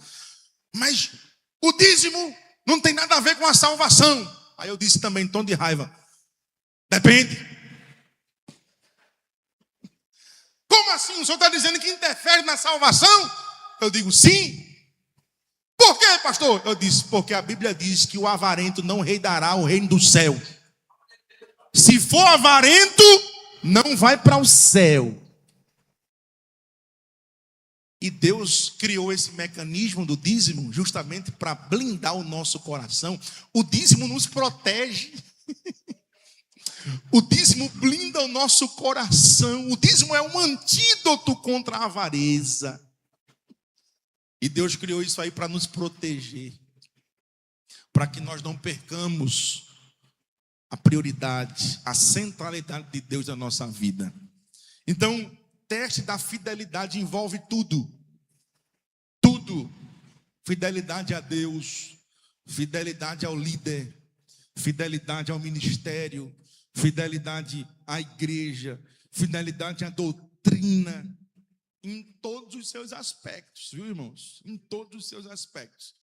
mas o dízimo não tem nada a ver com a salvação. Aí eu disse também em tom de raiva, depende. Como assim? O senhor está dizendo que interfere na salvação? Eu digo sim. Por quê, pastor? Eu disse, porque a Bíblia diz que o avarento não herdará o reino do céu. Se for avarento, não vai para o céu. E Deus criou esse mecanismo do dízimo justamente para blindar o nosso coração. O dízimo nos protege. O dízimo blinda o nosso coração. O dízimo é um antídoto contra a avareza. E Deus criou isso aí para nos proteger. Para que nós não percamos a prioridade, a centralidade de Deus na nossa vida. Então, teste da fidelidade envolve tudo. Tudo. Fidelidade a Deus, fidelidade ao líder, fidelidade ao ministério, fidelidade à igreja, fidelidade à doutrina, em todos os seus aspectos, viu, irmãos? Em todos os seus aspectos.